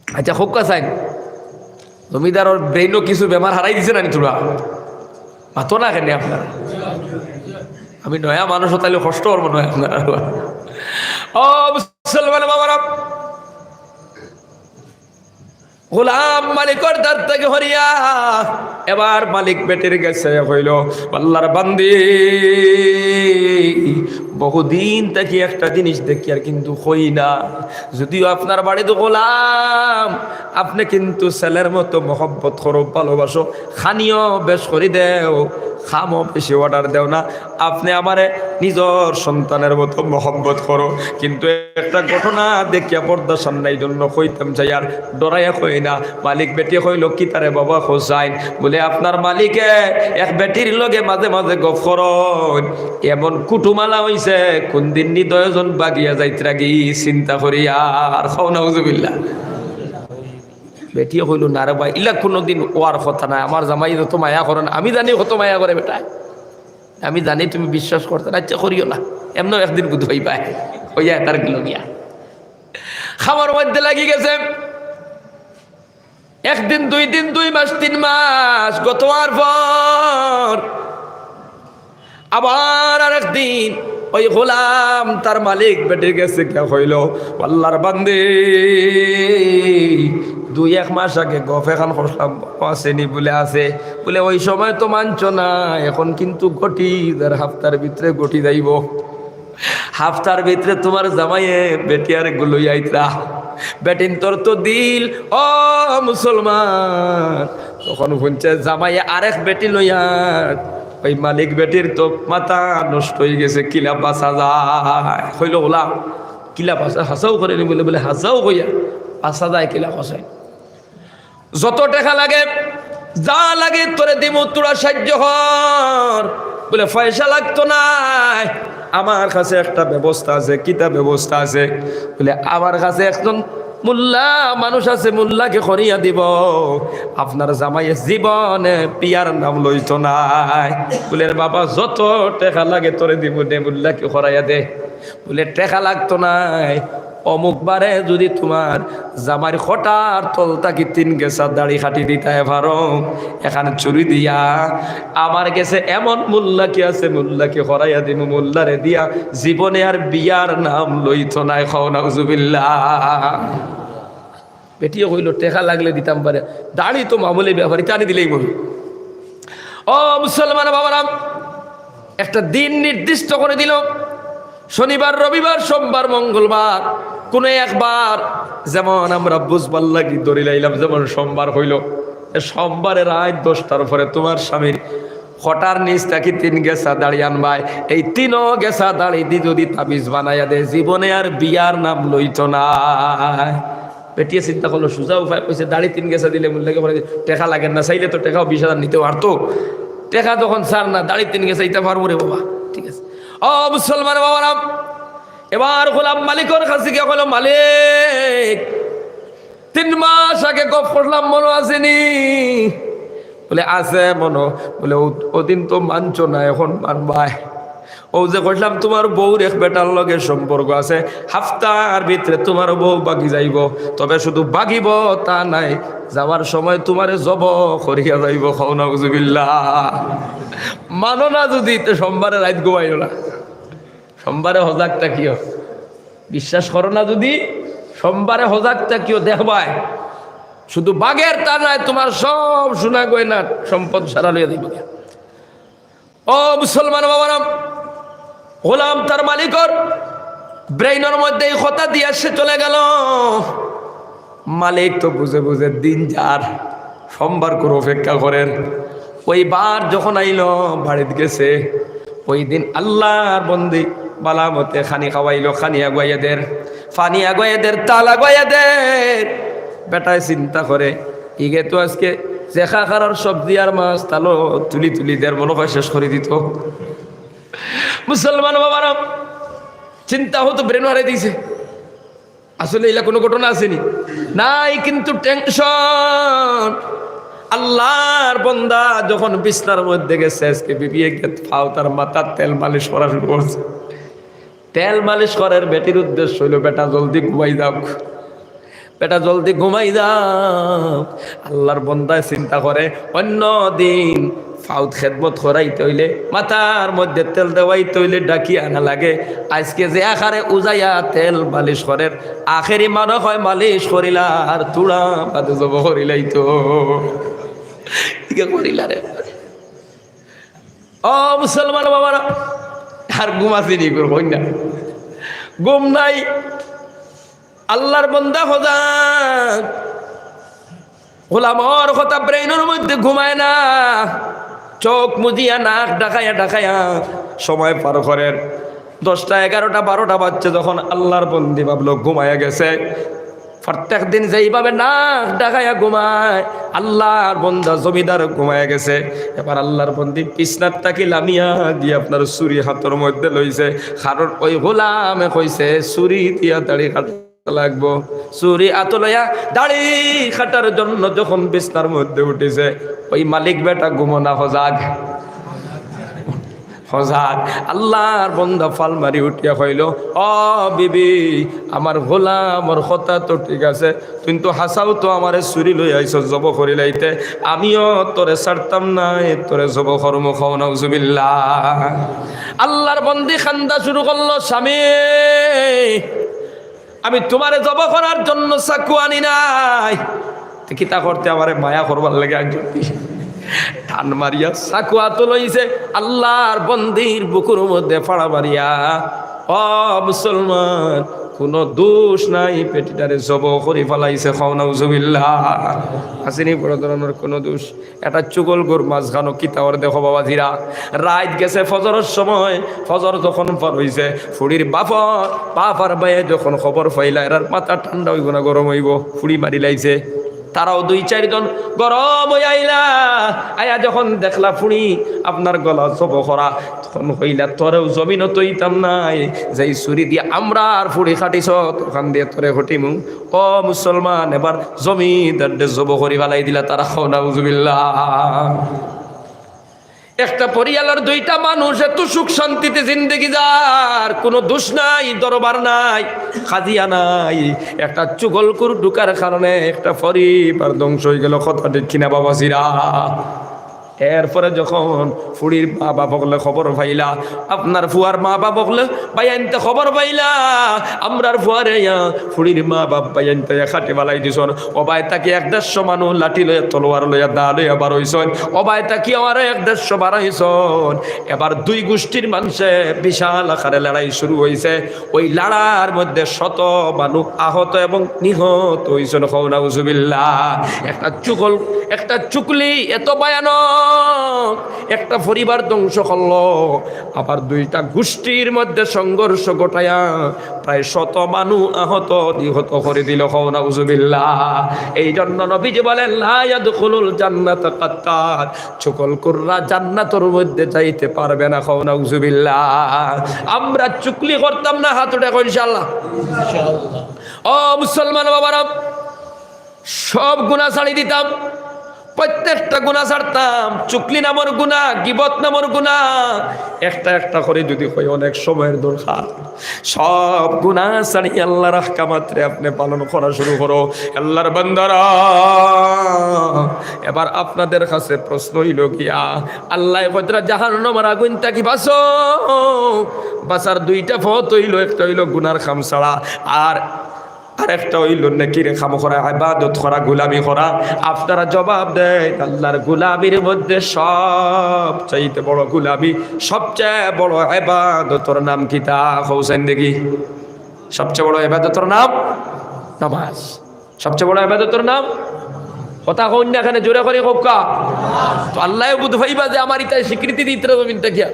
আচ্ছা হোক চাইন জমিদার ওর ব্রেইনও কিছু বেমার হারাই দিছে না তোরা মাতো না কেন আপনারা? আমি নয়া মানুষ তাইলে কষ্ট করবো নয় আপনারা। ও মুসলমান বাবারা, গোলাম মালিকর দাঁত থেকে হরিয়া এবার মালিক বেটের গেছে, হইল আল্লাহর বান্দি বহুদিন থেকে একটা জিনিস দেখি আর কিন্তু হই না। যদিও আপনার বাড়িতে গোলাম, আপনি কিন্তু ছেলের মতো মহব্বত করো, ভালোবাসো, খানিও বেশ করে দেও, খামও বেশি অর্ডার দেও না, আপনি আমারে নিজের সন্তানের মতো মহব্বত করো। কিন্তু একটা ঘটনা দেখিয়া পর্দার সামনে এই জন্য কইতাম চাই, আর ডরাইয়া কই না। মালিক বেটি কইল কি তারে বাবা হোসাইন, বলে আপনার মালিকে এক বেটির লগে মাঝে মাঝে গপ করন, এমন কুটুমালা হইছে কোন দিন নি 10 জন বাগিয়া যাইতে রাগি চিন্তা করি আর খাও নাউজুবিল্লাহ। বেটিয়ে কইল না রে ভাই, ইলা কোনোদিন ওয়ার কথা নাই, আমার জামাই যত মায়া করেন আমি জানি কত মায়া করে বেটা, আমি জানি তুমি বিশ্বাস করতে না, আচ্ছা করিও না, এমন একদিন বুধ হইবা হইয়া তার গেল গিয়া খামার মধ্যে লাগি গেছে। একদিন 2 দিন 2 মাস 3 মাস গত হওয়ার পর আবার আরেকদিন ওই গোলাম তার মালিক বেটির গেছে কে হইল, আল্লাহর বান্দে 2-1 মাস আগে গফ এখান করলাম আসেনি বলে আছে, বলে ওই সময় তো মানছ না, এখন কিন্তু গটি হাফতার ভিতরে গটি যাইব, হাফতার ভিতরে তোমার জামাইয়ে বেটি আর গুলোই আইতরা, বেটিন তোর তো দিল ও মুসলমান। তখন শুনছে জামাইয়ে আরেক বেটি লইয়া, ওই মালিক বেটির তো মাথা নষ্ট হয়ে গেছে, কিলা বাসা যায় হইল ওলা, কিলা বাসা হাসাও করেনি বলে, বলে হাসাও কইয়া বাসা যায় কিলা খসায়, যত টাকা লাগে যা লাগে তোরে দিব, তোরা সাহায্য হর, বলে পয়সা লাগতো না, আমার কাছে একটা ব্যবস্থা আছে। কিতা ব্যবস্থা আছে? বলে আমার কাছে একজন মোল্লা মানুষ আছে, মোল্লাকে খরিয়া দিব, আপনার জামাইয়ে জীবনে পিয়ার নাম লইতো নাই। বলে বাবা যত টাকা লাগে তোরে দিব, দে মোল্লাকে খরাইয়া দে। বলে টাকা লাগতো নাই, অমুক বারে যদি তোমার জামার খটার তল তাকি 3 গেছা দাড়ি খাটি দিতে পারো, এখানে চুরি দিয়া আমার গেছে এমন মোল্লা কি আছে, মোল্লাকে খরাইয়া দিব, মোল্লারে দিয়া জীবনে আর বিয়ার নাম লইতো নাই। খাও নাউজুবিল্লাহ। বেটিও কইল টেকা লাগলে দিতাম পারে, দাড়ি তো মামুলি ব্যাপারে টানি দিলেই বলি। ও মুসলমান বাবারাম, একটা দিন নির্দিষ্ট করে দিল, শনিবার রবিবার সোমবার মঙ্গলবার কোন একবার, যেমন আমরা বুঝবার লাগি ধরে লাইলাম, যেমন সোমবার হইল, সোমবারে রাত 10টার পরে তোমার স্বামীর খটার নিচ থাকি 3 গেছা দাড়ি আনবাই, এই 3 গেছা দাড়ি দি যদি তাবিজ বানাইয়া দে, জীবনে আর বিয়ার নাম লইতো না। পেটিয়ে চিন্তা করলো, সোজা উপায় কইছে, দাড়ি 3 গেছা দিলে মূল্যকে বলে টেকা লাগে না, চাইলে তো টেকাও 20,000 নিতে পারতো, টেকা তখন ছাড় না, দাড়ি 3 গেছা ইতে পারবো রে বাবা। ঠিক আছে ও মুসলমান বাবারা, এবার গোলাম মালিকের কাছে গিয়ে বলো, মালিক 3 মাস আগে গপ করলাম মনে আসেনি? বলে আছে মনো। বলে ওদিন তো মানছো না, এখন মানবাই। ও যে কইলাম তোমার বউর এক বেটার লগে সম্পর্ক আছে, হাফতার ভিতরে তোমার বউ বাগি যাইব, তবে শুধু বাগিব তা নাই, যাওয়ার সময় তোমারে জব করিয়া যাইব। খাও নাউজুবিল্লাহ। মানো না যদি, সোমবারে রাত ঘুমাইও না, সোমবারে হজাকটা কিও, বিশ্বাস করো না যদি, সোমবারে হজাকটা কিও দেখবাই, শুধু বাগের তা নাই, তোমার সব সোনা গয়না সম্পদ সারা লইয়া দিব। ও মুসলমান বাবারা, গোলাম তার মালিকর ব্রেইনের মধ্যে এই কথা দিয়ে সে চলে গেল। মালিক তো বুঝে বুঝে দিন যার, সোমবার করে অপেক্ষা করেন। ওই বার যখন আইল বাড়িতে গেছে, ওই দিন আল্লাহর বন্দি বালামতে খানি খাওয়াইলো, খানি আগুয়াইয়াদের, ফানি আগুয়াইয়াদের, তাল আগুয়াইয়াদের। বেটায় চিন্তা করে, ইগে তো আজকে জেখা খারার সবজি আর মাছ তালো তুলি তুলি দের মনে হয় শেষ করে দিত। মুসলমান বাবারা চিন্তা হতো, ব্রেন হারাই দিয়েছে। আসলে এলা কোনো ঘটনা আসেনি নাই, কিন্তু টেনশন। আল্লাহর বন্দা যখন বিছনার মধ্যে গেছে, আজকে বিবিয়ে ফাও তার মাথার তেল মালিশ করা শুরু করছে। তেল মালিশ করার বেটির উদ্দেশ্য হইল, বেটা জলদি ঘুমাই যাও, বেটা জলদি ঘুমাই যাও। আল্লাহর বন্দায় চিন্তা করে, অন্য দিন ফাউত খেদমত করাইতে হইলে, মাথার মধ্যে তেল দেওয়াইতে হইলে ডাকি আনা লাগে, আজকে যে আখারে উজাইয়া তেল মালিশ করেন, আখেরি মানো হয় মালিশ করিলা আর তুড়া বাদে যাব করিলাই তো করিলা রে। ও মুসলমান বাবারা, আর ঘুমাসিনি করবই না, ঘুম নাই। আল্লাহর বন্দা গোলামর কথা ব্রেইনের মধ্যে ঘুমায় না, চোখ মুজিয়া নাক ডাকায়া ডাকায়া সময় পার করেন। 10টা 11টা 12টা বাজছে যখন আল্লাহর বন্দি ভাবলো ঘুমায়া গেছে। প্রত্যেক দিন যেইভাবে নাক ডাকায়া ঘুমায় আল্লাহর বন্দা জমিদার ঘুমায়া গেছে। এবার আল্লাহর বন্দি বিছনার তাকি লামিয়া দিয়ে আপনার ছুরি হাতের মধ্যে লইছে। কারণ ওই গোলামে কইছে ছুরি দিয়া দাড়ি কাটা লাগবো। ছুরি হাতে লইয়া দাড়ি কাটার জন্য যখন বিছনার মধ্যে উঠেছে, ওই মালিক বেটা ঘুমনা সজাগ সজাগ। আল্লাহর বন্দা ফাল মারি উঠিয়া কইল, ও বিবি, আমার গোলামর কথা তো ঠিক আছে, কিন্তু হাসাও তো আমারে চুরি লই আইছ জব করি লাইতে, আমিও তোরে ছাড়তাম নাই, তোরে জব কর্ম খাও নাউজুবিল্লাহ। আল্লাহর বন্দি খান্দা শুরু করলো, স্বামী আমি তোমারে জব করার জন্য চাকু আনি নাই, কিতা করতে আমারে মায়া করবার লাগে একজন টান মারিয়া চাকু হাতে লইছে আল্লাহর বন্দির বুকুর মধ্যে ফাড়া মারিয়া, ও মুসলমান কোনো দোষ নাই, পেটিটারে জব করে ফেলাইছে খাও নাউজুবিল্লাহ। আসেনি বড় ধরনের কোনো দোষ। এটা চুগল গোর মাঝখানো কিতাওয়ার দেখো বাবাজিরা, রাত গেছে ফজরের সময়, ফজর যখন পার হইছে ফুড়ির বাপার বাইয়ে যখন খবর পাইলা এরার মাথা ঠান্ডা হইব না গরম হইব, ফুড়ি মারি লাইছে। তারাও 2-4 জন গরম হয়ে আইলা, আয়া যখন দেখলা ফুড়ি আপনার গলা জব করা, তখন হইলা তোরেও জমিনও তৈতাম নাই, যেই ছুরি দিয়ে আমরা আর ফুড়ি খাটিছ তখন দিয়ে তোরে ঘটিমু। ও মুসলমান, এবার জমিদার জব করি ফেলাই দিলা তারা, খাও নাউজুবিল্লাহ। একটা পরিয়ালের 2টা মানুষ এত সুখ শান্তিতে জিন্দেগি যার, কোনো দোষ নাই, দরবার নাই, খাজিয়া নাই, একটা চুগলকুর ঢুকার কারণে একটা পরিবার ধ্বংস হয়ে গেল। কথা ঠিক কিনা বাবাজিরা? এরপরে যখন ফুড়ির মা বাবা বলে খবর পাইলা, আপনার ফুয়ার মা বাবা বলে ভাই আনতে খবর পাইলা, আমরার ফুয়ারে ফুড়ির মা বাপ ভাই আনতে খাটে বালাই দিছন, অবায় তাকে 1-150 মানুষ লাঠি লইয়া তলোয়ার লইয়া দা লইয়া বার হইছন, অবায় তাকে আমার 1-150 বাড়াইছন। এবার 2 গোষ্ঠীর মানুষে বিশাল আকারে লড়াই শুরু হয়েছে। ওই লড়ার মধ্যে শত মানুষ আহত এবং নিহত হইছন, খাও নাউজুবিল্লাহ। একটা চুকলি এত ভয়ানক, একটা পরিবার ধ্বংস করলো, আবার 2টা গোষ্ঠীর মধ্যে সংঘর্ষ ঘটায়া প্রায় 100 মানুষ আহত নিহত করে দিল, খাও নাউজুবিল্লাহ। এই জন্য নবীজি বলেন লা ইয়াদখুলুল জান্নাত কাত্তাত, চুগলখোররা জান্নাতের মধ্যে যাইতে পারবে না, খাও নাউজুবিল্লাহ। আমরা চুগলি করতাম না, হাত উঠে কই ইনশাআল্লাহ। ও মুসলমান বাবারা, সব গুনাহ ছাড়ি দিতাম, প্রত্যেকটা গুনাহ ছাড়তাম। চুকলি নামর গুনাহ, গিবত নামর গুনাহ একটা একটা করে যদি হয় অনেক সময়ের দরকার। সব গুনাহ ছাড়ি আল্লাহর আহকামাতরে আপনি পালন করা শুরু করো। আল্লাহর বান্দারা, এবার আপনাদের কাছে প্রশ্ন হইল গিয়া, আল্লাহ কতরা জাহান্নামের আগুন থেকে বাঁচো, বাঁচার 2টা পথ হইল, একটা হইল গুনার খাম ছাড়া, আর একটা হইল নেকির কাম করা, ইবাদত করা, গোলামি করা। আপনারা জবাব দেয় আল্লাহর গোলামির মধ্যে সবচাইতে বড় গোলামি, সবচেয়ে বড় ইবাদতের নাম কি? তা কইছেন দেখি। সবচেয়ে বড় ইবাদতের নাম নামাজ। সবচেয়ে বড় ইবাদতের নাম কথা কইন না, এখানে জোরে করে কোকা। তো আল্লাহ বুঝ ভাইবা যে আমার ইতায় স্বীকৃতি দিতে জমিনটা গিয়া।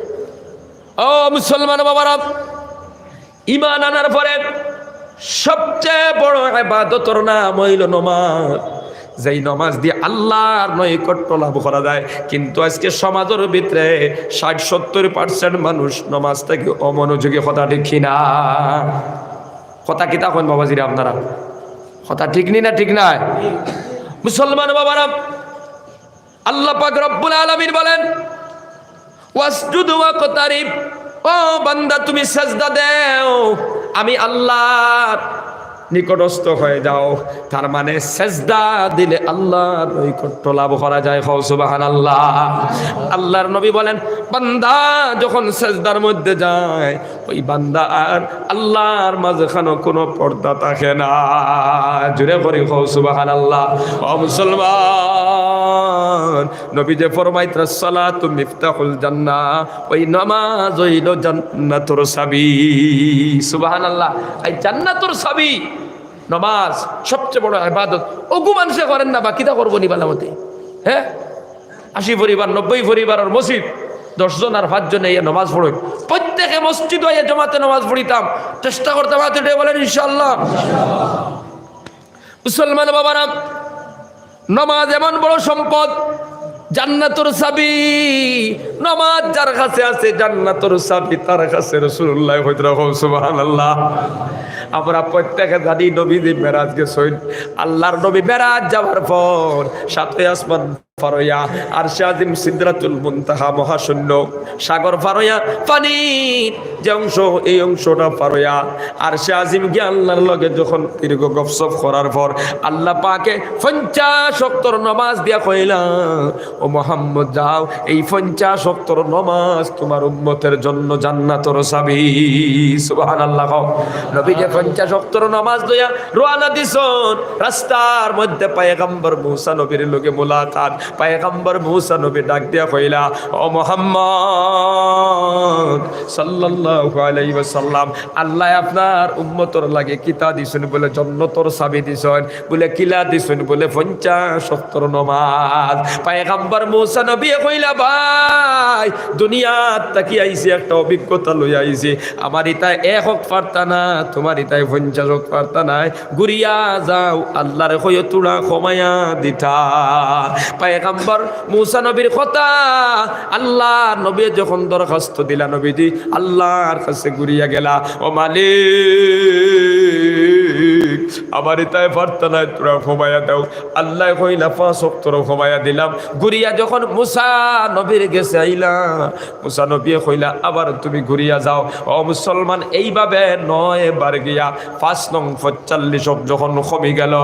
ও মুসলমান বাবারা, ঈমান আনার পরে সবচেয়ে বড় ইবাদতের নাম হইল নামাজ। যেই নামাজ দিয়ে আল্লাহর নৈকট্য লাভ করা যায়। কিন্তু আজকে সমাজের ভিতরে 60-70% মানুষ নামাজ থেকে অমনোযোগী। কথা ঠিক কিনা? কথা কি তখন বাবাজিরা আপনারা? কথা ঠিক নি না ঠিক নাই? মুসলমান বাবারা, আল্লাহ পাক রব্বুল আলামিন বলেন ওয়াসজুদ ওয়াকতারিব, ও বান্দা তুমি সাজদা দাও, আমি আল্লাহর নিকটস্থ হয়ে যাও। তার মানে সাজদা দিলে আল্লাহর নৈকট্য লাভ করা যায়। সুবহানাল্লাহ। আল্লাহর নবী বলেন বান্দা যখন সাজদার মধ্যে যায়, ওই বান্দা আর আল্লাহর মাঝখানে কোনো পর্দা থাকে না। জুড়ে করি সুবহানাল্লাহ। ও মুসলমান, নবী যে ফরমাইত সালাতু মিফতাহুল জান্নাহ, ওই নামাজ হইল জান্নাতুর চাবি। সুবহানাল্লাহ। এই জান্নাতুর চাবি নামাজ, সবচেয়ে বড় ইবাদত। ওগু মানুষে করেন না, বাকিটা করবো নি বালামতে। হ্যাঁ, 80 পরিবার 90 পরিবারের মসজিদ 10 জন আর 5 জন এই নামাজ পড়ে প্রত্যেকে মসজিদ হয়ে জমাতে নামাজ পড়িতাম চেষ্টা করতাম হাতে বলেন ইনশাআল্লাহ মুসলমান বাবারা নামাজ এমন বড় সম্পদ জান্নাতুর চাবি নামাজ যার কাছে আছে জান্নাতুর চাবি তার কাছে রাসূলুল্লাহ সুবহানাল্লাহ আমরা প্রত্যেকে জানি নবীজি মেরাজ গেছেন আল্লাহর নবী মেরাজ যাওয়ার পর সাতই আসমান ফারয়া আরশে আজিম সিদরাতুল মুনতাহা মহাশূন্য সাগর ফারয়া পানি যে অংশ এই অংশটা ফারয়া আরশে আজিম গিয়ে আল্লাহর লগে যখন দীর্ঘ গপসপ করার পর আল্লাহ পাকে 50 ওয়াক্তের নামাজ দিয়া কইলা ও মুহাম্মদ যাও এই 50 ওয়াক্তের নামাজ তোমার উম্মতের জন্য জান্নাতের চাবি সুবহানাল্লাহ নবী যে 50 ওয়াক্তের নামাজ লইয়া রওনা দিছেন রাস্তার মধ্যে পয়গম্বর মুসা নবীর লগে মুলাকাত পয়গম্বর মুসা নবী ডাক দিয়া কইলা ও মুহাম্মদ সাল্লাল্লাহু আলাইহি ওয়াসাল্লাম আল্লাহ আপনার উম্মতর লাগে কিতা দিছেন বলে জান্নাতের চাবি দিছেন বলে কিলা দিছেন বলে 50 ওয়াক্তের নামাজ পয়গম্বর মুসা নবী কইলা ভাই দুনিয়াত তাকি আইছে একটা অভিজ্ঞতা লই আইছে আমার ইতা এক হক পারতা না তোমার ইতাই 50 হক পারতা না গুরিয়া যাও আল্লাহর কইও তুড়া কমায়া দিতা পয়গম্বর মুসা নবীর কথা আল্লাহ নবী যখন দরখাস্ত দিলা নবীজি আল্লাহর কাছে ঘুরিয়া গেলা ও মালিক আমার ইতাই পারতা না তোরা কমায়া দাও আল্লাহ কইলা 5 ওয়াক্তের কমায়া দিলাম ঘুরিয়া যখন মুসা নবীর গেছে আইলা মুসা নবী কইলা আবার তুমি ঘুরিয়া যাও ও মুসলমান এইভাবে 9 বার গিয়া 5 নং 45 যখন কমে গেল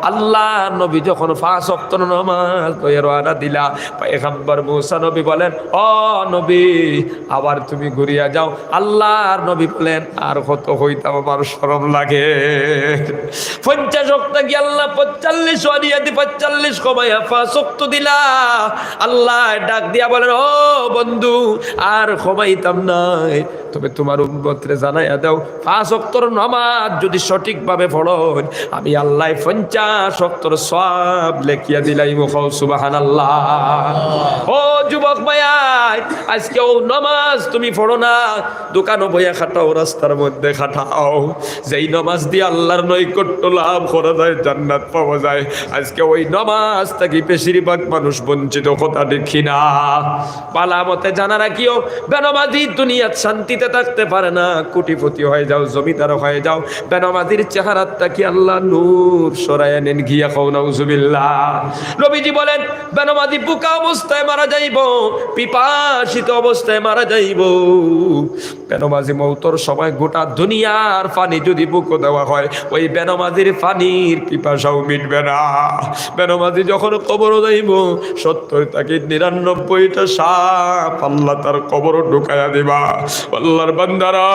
আল্লাহ নবী যখন 5 ওয়াক্তের নামাজ লইয়া রওনা দিলা পয়গম্বর মুসা নবী বলেন ও নবী আবার তুমি ঘুরিয়া যাও আল্লাহর নবী বলেন আর কত হইতাম আমার শরম লাগে 50 ওয়াক্ত কি আল্লাহ 45 ওয়ারিয়া দি 45 কমায়া 5 ওয়াক্ত দিলা আল্লাহ ডাক দিয়া বলেন ও বন্ধু আর কমাইতাম না তবে তোমার উম্মতরে জানাইয়া দাও 5 ওয়াক্তের নামাজ যদি সঠিকভাবে পড়ো আমি আল্লাহ 50 ওয়াক্তের সওয়াব লেখিয়া দিলাই মুখাও সুবহানাল্লাহ ও যুবক ভাই আজকে ও নামাজ তুমি পড়ো না দোকানে বইয়া খাটাও রাস্তার মধ্যে খাটাও যেই নামাজ দিয়ে আল্লাহর নৈকট্য লাভ করা যায় জান্নাত পাওয়া যায় আজকে ওই নামাজ থেকে বেশিরভাগ মানুষ বঞ্চিত কথা দেখি না পালামতে জানা রাখিও বেনামাজি দুনিয়াত শান্তিতে থাকতে পারে না কোটিপতি হয়ে যাও জমিদার হয়ে যাও বেনামাজির চেহারাটা কি আল্লাহ নূর সরাইয়া নেন গিয়া খাও নাউজুবিল্লাহ নবীজি বলেন বেনামাজি বুকা অবস্থায় মারা যাইব পিপাসিত অবস্থায় মারা যাইব বেনামাজি মৌতর সময় গোটা দুনিয়ার পানি যদি বুকো দেওয়া হয় ওই বেনামাজির পানির পিপাসাও মিটবে না বেনামাজি যখন কবর যাইব 70 থেকে 99টা সাপ আল্লাহ তার কবর ঢুকায়া দিবা আল্লাহর বান্দারা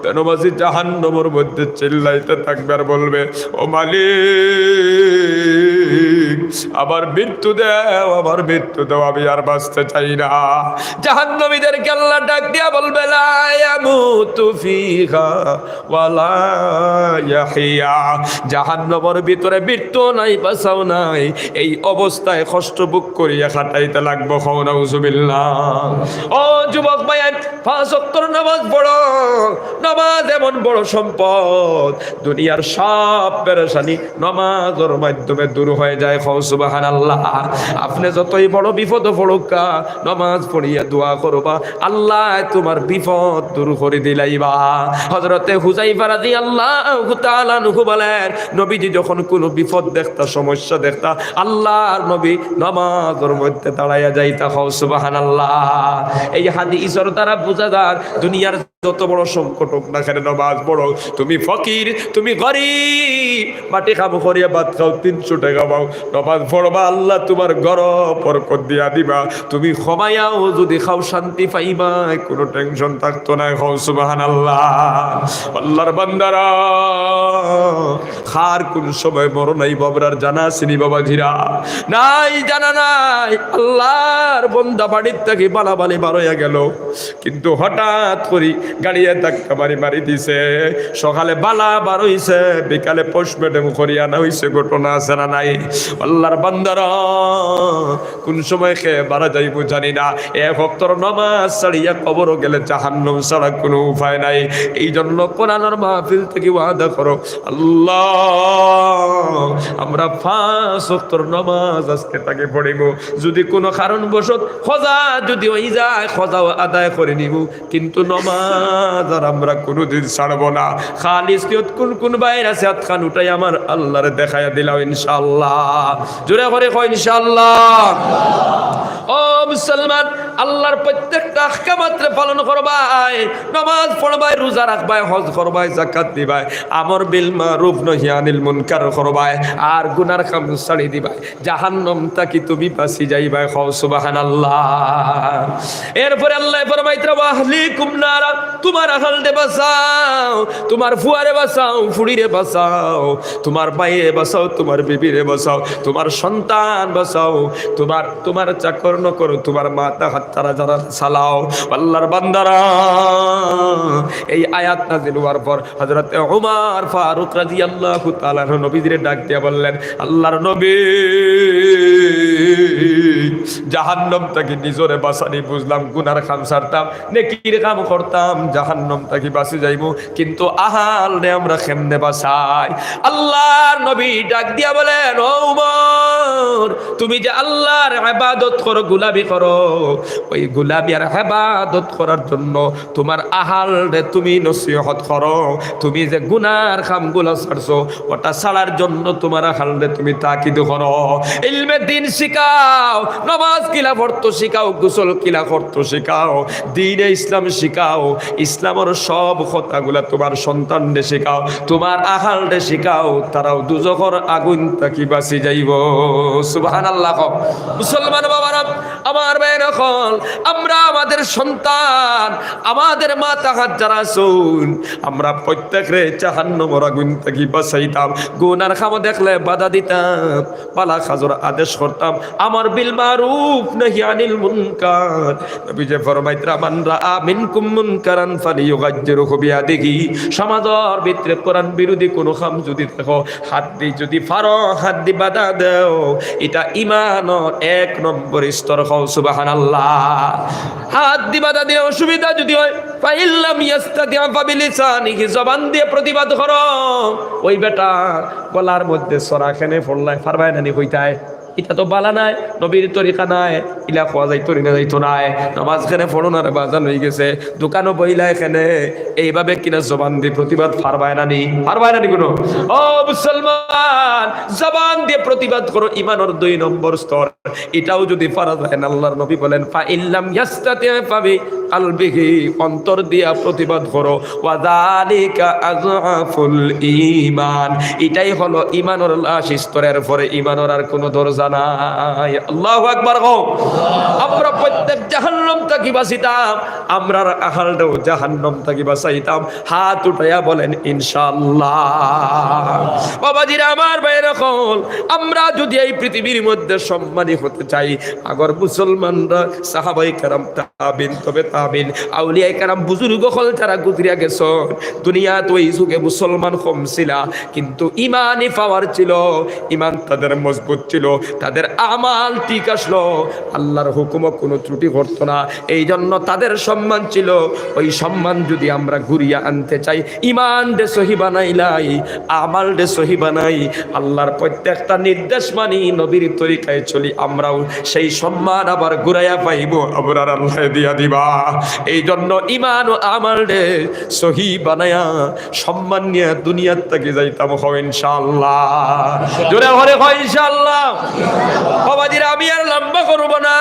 বেনামাজি জাহান্নামের মধ্যে চিল্লাইতে থাকবে আর বলবে ও মালিক আবার মৃত্যু দাও আমি আর বাঁচতে চাই না জাহান্নামীদেরকে আল্লাহ ডাক দিয়া বলবে লা ইয়ামুতু ফিহা ওয়ালা ইয়াহিয়া জাহান্নামের ভিতরে মৃত্যু নাই বাঁচাও নাই এই অবস্থায় কষ্ট ভোগ করিয়া খাটাইতে লাগবো খাও নাউজুবিল্লাহ ও যুবক ভাই 5 ওয়াক্তের নামাজ পড়ো নামাজ এমন বড় সম্পদ দুনিয়ার সব পেরেশানি নামাজের মাধ্যমে দূর হয়ে যায় খাও সুবহানাল্লাহ আপনি যতই বড় বিপদ পড়ুক নামাজ পড়িয়া দোয়া করবা আল্লাহ তোমার বিপদ দূর করে দিলাইবা হযরতে হুযায়ফা রাদিয়াল্লাহু তাআলা আনহু বলেন নবীজি যখন কোনো বিপদ দেখতা সমস্যা দেখতা আল্লাহর নবী নামাজের মধ্যে দাঁড়াইয়া যাইতা খাও সুবহানাল্লাহ এই হাদিসের দ্বারা বোঝা যায় দুনিয়ার যত বড় সংকট হোক না কেন নামাজ পড়ো তুমি ফকির তুমি গরিব মাটি খাবো করিয়া ভাত খাও 300 টাকা পাও নামাজ পড়বা আল্লাহ তোমার ঘর বরকত দিয়া দিবা তুমি ক্ষমায়াও যদি খাও শান্তি পাইবা কোনো টেনশন থাকতো না খাও সুবহানাল্লাহ আল্লাহর বান্দারা খার কোন সময় মরণ নাই বাবরার জানা আসেনি বাবাজিরা নাই জানা নাই আল্লাহর বান্দা বাড়ির থেকে বালাবালি বার হইয়া গেল কিন্তু হঠাৎ করে গাড়িয়ে ধাক্কা মারি দিছে। সকালে বালা বার হইছে, বিকালে পোস্টমর্টেম করিয়া না হইছে, ঘটনা আছে না নাই? আল্লাহর বান্দারা কোন সময় খেয়ে মারা যাইব জানি না। এক ওয়াক্তের নামাজ ছাড়িয়া কবরও গেলে জাহান্নাম ছাড়া কোনো উপায় নাই। এই জন্য কোরআনের মাহফিল থেকে ওয়াদা করো, আল্লাহ আমরা 5 ওয়াক্তের নামাজ আজকে তাকে পড়িব। যদি কোনো কারণবশত খজা যদি হয়ে যায়, খজাও আদায় করে নিব, কিন্তু নামাজ আর আমরা কোনোদিন ছাড়ব না। খালিস কিয়ত কোন বাইর আছে, হাত খান উঠাই আমার আল্লাহরে দেখাইয়া দিলাম ইনশাআল্লাহ। জোরে করে কয় ইনশাআল্লাহ। ও মুসলমান, আল্লাহর প্রত্যেকটা আহকামাত পালন করবাই, নামাজ পড়বাই, রোজা রাখবাই, হজ করবাই, যাকাত দিবাই, আমর বিল মারুফ নহি আনিল মুনকার করবাই, আর গুনার কাম ছাড়ি দিবাই, জাহান্নাম তাকি তুমি বাঁচি যাইবাই। খাও সুবহানাল্লাহ। এরপরে আল্লাহ ফরমাইতরা ওয়াহলিকুম নারা, তোমার আহলরে বাঁচাও, তোমার ফুয়ারে বাঁচাও, ফুড়িরে বাঁচাও, তোমার ভাইয়ে বাঁচাও, তোমার বিবিরে বাঁচাও, তোমার সন্তান বাঁচাও, তোমার চাকর নকর, তোমার মাতা হাত্তারা যারা সালাও। আল্লাহর বান্দারা, এই আয়াত নাযিল হওয়ার পর হযরত ওমর ফারুক রাদিয়াল্লাহু তাআলা নবীজিরে ডাক দিয়া বললেন, আল্লাহর নবী, জাহান্নাম থেকে নিজরে বাঁচানি বুঝলাম, গুনার কাম ছাড়তাম, নেকির কাম করতাম, জাহান্নাম থেকে বাঁচি যাইব, কিন্তু আহাল রে আমরা কেমনে বাঁচাই? আল্লাহর নবী ডাক দিয়া বলেন, ও ওমর, তুমি যে আল্লাহর ইবাদত করো, গোলামি করো, ওই গোলামি আর ইবাদত করার জন্য তোমার আহাল রে তুমি নসিহত করো। তুমি যে গুনার কামগুলো ছাড়ছো, ওটা ছাড়ার জন্য তোমার আহাল রে তুমি তাকিদ করো। ইলমে দ্বীন শিখাও, নামাজ কিলা পড়তো শিখাও, গোসল কিলা করতো শিখাও, দ্বীনে ইসলাম শিখাও, ইসলামের সব কথাগুলা তোমার সন্তানরে শিখাও, তোমার আহালরে শিখাও, তারাও দুজখর আগুন তাকি বাঁচি যাইব। সুবহানাল্লাহ। মুসলমান বাবারা, আমার ভাইরা, আমরা আমাদের সন্তান, আমাদের মাতা হাত যারা শুন, আমরা প্রত্যেকরে জাহান্নামের আগুন থেকে বাঁচাইতাম, গুনার কাম দেখলে বাধা দিতাম, পালা খাজর আদেশ করতাম, আমার বিল মারুফ নহি আনিল মুনকার। নবী যে ফরমাইতরা, মান রাআ মিনকুম মুনকারান ফালিয়ুগাজ্জিরহু বিয়াদিহি, সমাজের ভিতরে কোরআন বিরোধী কোন কাম যদি দেখো, হাত দি যদি পারো হাত দি বাধা দাও, এটা ঈমানের 1 নম্বর স্তর। খাও সুবহানাল্লাহ। হাত দি বাধা দিয়ে অসুবিধা যদি হয়, ফাইল্লাম ইয়াস্তাতি ফাবিলিসানিহি, জবান দিয়ে প্রতিবাদ করো। ওই বেটা গলার মধ্যে সরা খেনে পড়লাই পারবাই না নি কইতায়, এটা তো বালা নাই, নবীর তরিকা নাই, ইলা খোয়া যাইতো না যাইতো নাই, নামাজ খেনে পড়ো না রে বাজান হয়ে গেছে, দোকানও বইলা এখানে এইভাবে কিনা জবান দিয়ে প্রতিবাদ পারবাই না নি কোনো? ও মুসলমান, জবান দিয়ে প্রতিবাদ করো, ঈমানের 2 নম্বর স্তর। এটাও যদি পারা যায় না, আল্লাহর নবী বলেন, ফা ইল্লাম ইয়াস্তাতি ফাবি কলবিহি, অন্তর দিয়া প্রতিবাদ করো, ওয়া যালিকা আযআফুল ঈমান, এটাই হলো ঈমানের লাশ স্তরের পরে ঈমানের আর কোনো দরজা নাই। আল্লাহু আকবার। আমরা প্রত্যেক জাহান্নাম থেকে বাঁচিতাম, আমরা আহালটাও জাহান্নাম থেকে বাঁচাইতাম। হাত উঠাইয়া বলেন ইনশাআল্লাহ। বাবাজিরা, আমার ভাইরা, আমরা যদি এই পৃথিবীর মধ্যে সম্মানী হতে চাই, আগর মুসলমানরা সাহাবায়ে কেরাম, তাবিন, তবে তাবিন, আউলিয়া কেরাম, বুজুর্গ হল যারা গুজরিয়া গেছে, দুনিয়া তো এই যুগে মুসলমান কম ছিল, কিন্তু ইমানই পাওয়ার ছিল, ইমান তাদের মজবুত ছিল, তাদের আমাল ঠিক আসলো, আল্লাহর হুকুমও কোনো ত্রুটি করতো না, এই জন্য তাদের সম্মান ছিল। ওই সম্মান যদি আমরা ঘুরিয়ে আনতে চাই, ইমান ডে সহি বানাইলাই, আমাল ডে সহি বানাই, আল্লাহর প্রত্যেকটা নির্দেশ মানি, নবীর তরিকায় চলি, আমরাও সেই সম্মান আবার ঘুরাইয়া পাইব, আবার আল্লাহ দিয়া দিবা। এই জন্য ইমান ও আমাল ডে সহি বানায়া সম্মান নিয়ে দুনিয়ার থেকে যাইতাম, হয় ইনশাআল্লাহ। জোরে ঘরে হয় ইনশাআল্লাহ। বাবাজিরা, আমি আর লম্বা করব না,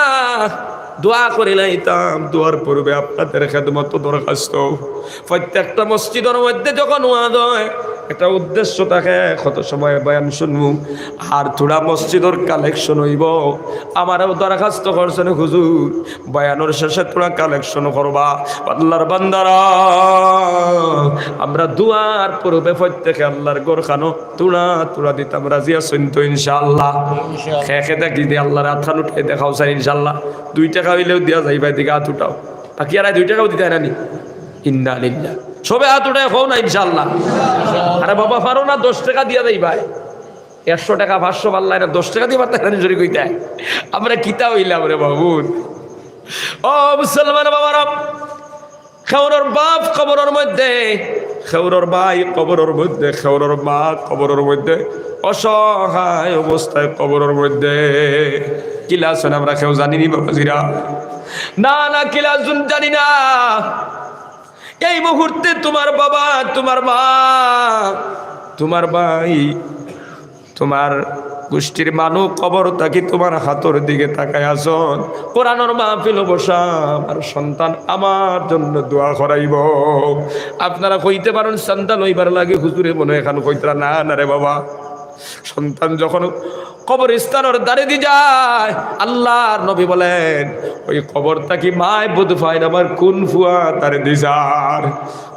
দোয়া করে লাইতাম। দোয়ার পূর্বে আপনাদের খেদমত দরখাস্ত, প্রত্যেকটা মসজিদের মধ্যে যখন ওয়াজ হয়, একটা উদ্দেশ্য থাকে, কত সময় বয়ান শুনবো আর থোড়া মসজিদের কালেকশন হইব। আমারও দরখাস্ত করছেন, হুজুর বয়ানোর শেষে থোড়া কালেকশন করবা। আল্লাহর বান্দারা, আমরা দুয়ার পূর্বে প্রত্যেকে আল্লাহর গোরখানো তুড়া দিতাম, রাজি আছেন তো ইনশাআল্লাহ? খেয়ে দেখি দিয়ে আল্লাহর হাতখান উঠাই দেখাও স্যার ইনশাআল্লাহ। 2 টাকা হইলেও দিয়া যাইবা, দিকে হাত উঠাও, বাকি আর 2 টাকাও দিতে হয় না নি ইন্না লিল্লাহ। সবে হাত উঠে হও না ইনশাআল্লাহ। আরে বাবা পারো না 10 টাকা দিয়া দেই ভাই, 100 টাকা 500 পাল্লা, 10 টাকা দিয়ে পারতে জোরে কইতে আমরা কিতা হইলাম রে বাবু। ও মুসলমান বাবারা, খেউরের বাপ কবরের মধ্যে, খেউরের ভাই কবরের মধ্যে, খেউরের মা কবরের মধ্যে, অসহায় অবস্থায় কবরের মধ্যে। কিলাস আমরা কেউ জানিনি বাবাজিরা, না না কিলাস জানি না। এই মুহূর্তে তোমার বাবা, তোমার মা, তোমার ভাই, তোমার গোষ্ঠীর মানুষ কবর থাকি তোমার হাতের দিকে তাকায় আসন, কোরআনের মাহফিল বসা আমার সন্তান আমার জন্য দোয়া করাইব। আপনারা কইতে পারেন সন্তান হইবার লাগে হুজুরে মনে এখানে কইতরা, না না রে বাবা, সন্তান যখন কবরস্থানের দ্বারে দি যায়, আল্লাহর নবী বলেন ওই কবর থাকি মায় বুধ ফাইন আমার কোন ফুয়া তারে দিজার,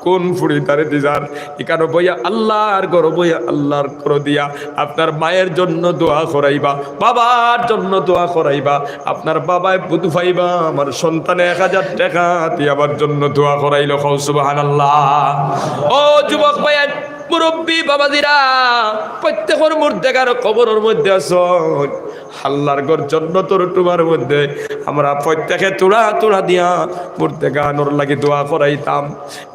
কোন ফুড়ি তারে দিজার। এখানে বইয়া আল্লাহর ঘর বইয়া আল্লাহর ঘর দিয়া আপনার মায়ের জন্য দোয়া করাইবা, বাবার জন্য দোয়া করাইবা। আপনার বাবায় বুধ ফাইবা আমার সন্তানে 1000 টাকা দিয়ে আমার জন্য দোয়া করাইল। সুবহানাল্লাহ। ও যুবক ভাইয়া, মুরব্বী বাবাজিরা, প্রত্যেকের মুর্দেগার কবরের মধ্যে আছো, আল্লাহর ঘর জান্নাতের তোমার মধ্যে আমরা প্রত্যেকে তোড়া তোড়া দিয়া মুর্দেগানোর লাগি দোয়া করাইতাম।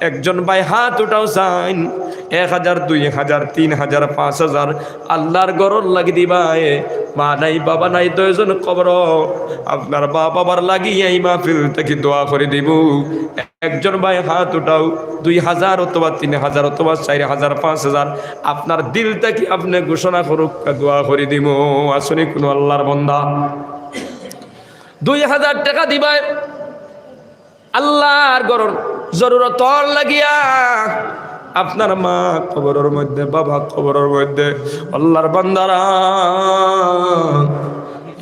একজন ভাই হাত উঠাও চাইন, 1000 2000 3000 5000 আল্লাহর ঘরের লাগি দিবাই। মা নাই বাবা নাই, 2 জন কবর, আপনার মা বাবার লাগি এই মাহফিল থেকে দোয়া করে দিব। একজন ভাই হাত উঠাও, 2000 অথবা 3000 অথবা 4000 5000 আপনার দিল থেকে আপনি ঘোষণা করুক, দোয়া করে দিব। আসুনি কোনো আল্লাহর বান্দা 2000 টাকা দিবাই আল্লাহর ঘর জরুরত লাগিয়া। আপনার মা কবরের মধ্যে, বাবা কবরের মধ্যে, আল্লাহর বান্দারা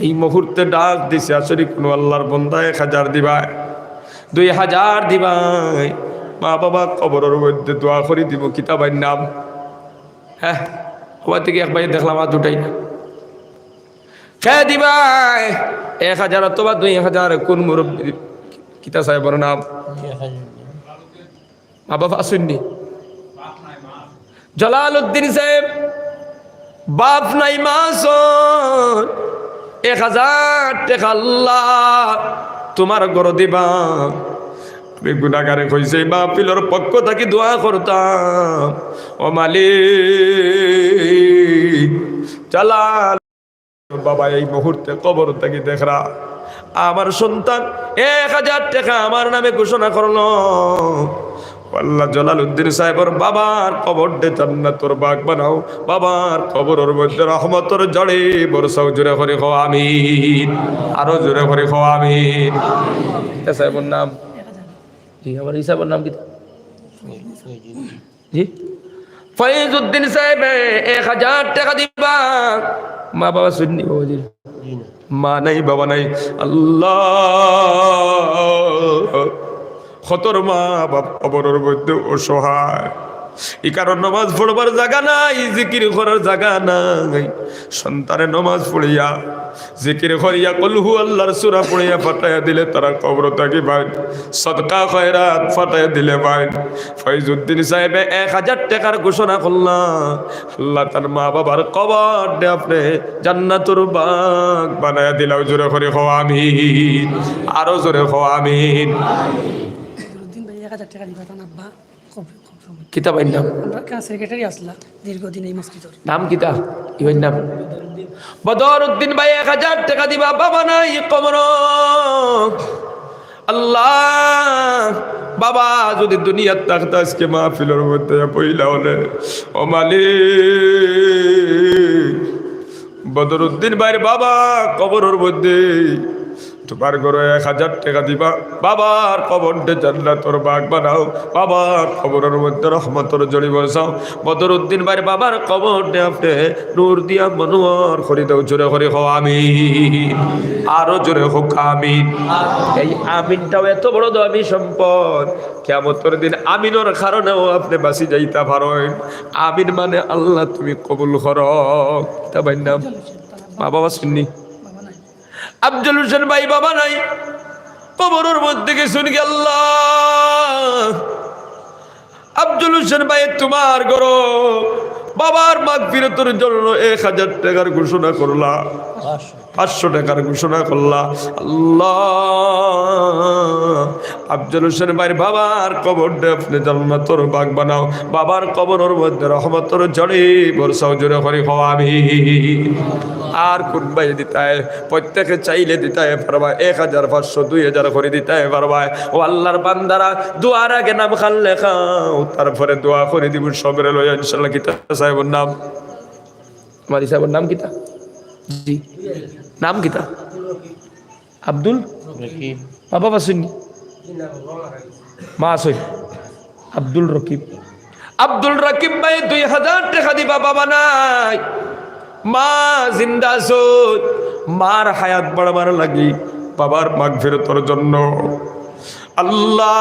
এই মুহূর্তে ডাক দিছে, আসলে কোনো আল্লাহর বান্দা 1000 দিবাই, 2000 দিবাই, মা বাবা কবরের মধ্যে দোয়া করে দিব। কিতাবের নাম, হ্যাঁ ওয়া থেকে এক ভাই দেখলাম আর দুটাই না, কে দিবাই 1000 অথবা 2000, কোন মুরব্বী কিতা সাহেবের নাম? মা বাবা আসুননি, জালালউদ্দিন সাহেব, বাপ নাই মা আসন, 1000 টাকা আল্লাহ তোমার ঘর দিবা। আমি গুনাহগারে কইছে মাহফিলের পক্ষ থেকে দোয়া করতাম, ও মালিক জালাল বাবা এই মুহূর্তে কবর থেকে দেখরা আমার সন্তান 1000 টাকা আমার নামে ঘোষণা করলো। আল্লাহ জালালউদ্দিন সাহেবের বাবার কবর দে জান্নাতের বাগ বানাও, বাবার কবরের মধ্যে রহমতের জড়ে বরসাও। জোরে করে খাও আমিন, আরো জোরে করে খাও আমিন। সাহেবের নাম জি, আমার হিসাবের নাম কি জি? ফয়েজউদ্দিন সাহেব 1000 টাকা দিবা। মা বাবা শুননি বাবাজি, মা নাই বাবা নাই, আল্লাহ খতর মা বাপ কবরের মধ্যে অসহায়। এই কারণ নামাজ পড়বার জায়গা নাই, জিকির করার জায়গা নাই। সন্তানে নামাজ পড়িয়া জিকির করিয়া কলহু আল্লাহর সূরা পড়িয়া ফাটাইয়া দিলে তারা কবর থেকে বাইন, সদকা খয়রাত ফাটাইয়া দিলে বাইন। ফয়েজউদ্দিন সাহেব 1000 টাকার ঘোষণা করলাম, আল্লাহ তার মা বাবার কবর দে আপনি জান্নাতুর বাগ বানাইয়া দিলাও। জোরে করে হো আমিন, আরো জোরে হো আমিন। কিতাবের নাম সেক্রেটারি আসলা দীর্ঘদিন এই মসজিদের নাম কিতা? ইবের নাম বদরউদ্দিন ভাই 1000 টাকা দিবা। বাবা নাই কবর, আল্লাহ বাবা যদি দুনিয়ার থাকতো আজকে মাহফিলের মধ্যে পইলা হলে। ও মালিক বদরউদ্দিন ভাইয়ের বাবা কবরের মধ্যে তোমার ঘরে 1000 টাকা দিবা, বাবার কবরটা জান্নাতের বাগ বানাও, বাবার কবরের মধ্যে রহমতের জড়ি বসাও। বদরউদ্দিন ভাইয়ের বাবার কবরটা আপনি নূর দিয়া মনোহর করে দাও। জোরে করে হো আমিন, আরো জোরে হোক আমিন। এই আমিনটাও এত বড় দামি সম্পদ, কিয়ামতের দিন আমিনের কারণেও আপনি বাঁচি যাইতে পারেন। আমিন মানে আল্লাহ তুমি কবুল করো। কিতাবের নাম মা বাবা শুননি, আফজল হোসেন ভাই বাবা নাই, কবরের মধ্যে গেছুন। আল্লাহ আব্দুল হোসেন ভাই তোমার গরো বাবার মাগফিরাতের জন্য 1000 টাকার ঘোষণা করলা, 500 টাকার ঘোষণা করলা। আল্লাহ, আব্দুল হোসেন ভাইয়ের বাবার কবরটা আপনি জান্নাতের বাগ বানাও, বাবার কবরের মধ্যে রহমতের ঝড়ি বর্ষাও জোরে করে খাওয়াবি। আর কোন ভাই দিতায় প্রত্যেকে চাইলে দিতায় পারবা, 1000 500 2000 করে দিতায় পারবা। ও আল্লাহর বান্দারা, দোয়ার আগে নাম খান লেখাও, তারপরে দোয়া করে দিব সবরে লইয়া ইনশাআল্লাহ। কিতা সাহেবের নাম, মাদি সাহেবের নাম কিতা? জি, নাম কিতা? আব্দুল রকিব। বাবা বাসুনি মা আসই আব্দুল রকিব। আব্দুল রকিব ভাই 2000 টাকা দিবা, বাবা নাই, মা জিন্দা আছো, মার হায়াত বাড়াবার লাগি, বাবার মাগফিরাতের জন্য। আল্লাহ,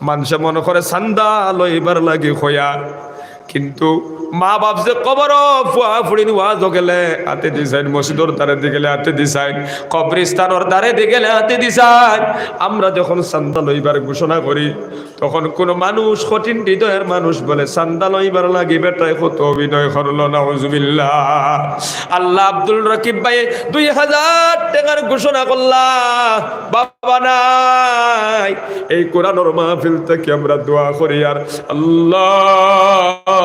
মানুষে মনে করে চান্দা লইবার লাগি খয়া, কিন্তু মা বাপ যে কবর ফুয়া ফুড়িন ওয়াজ গেলে হাতে দিছাইন, মসজিদর দ্বারে দি গেলে হাতে দিছাইন, কবরিস্তানের দ্বারে দি গেলে হাতে দিছাইন। আমরা যখন চান্দা লইবার ঘোষণা করি তখন কোন মানুষ, কঠিন হৃদয়ের মানুষ বলে চান্দা লইবার লাগি বেটায় কত অভিনয় করল, নাউজুবিল্লাহ। আল্লাহ, আব্দুল রকিব ভাই 2000 টাকার ঘোষণা করলা, বাবা নাই। এই কোরআনের মাহফিল থেকে আমরা দোয়া করি, আর আল্লাহ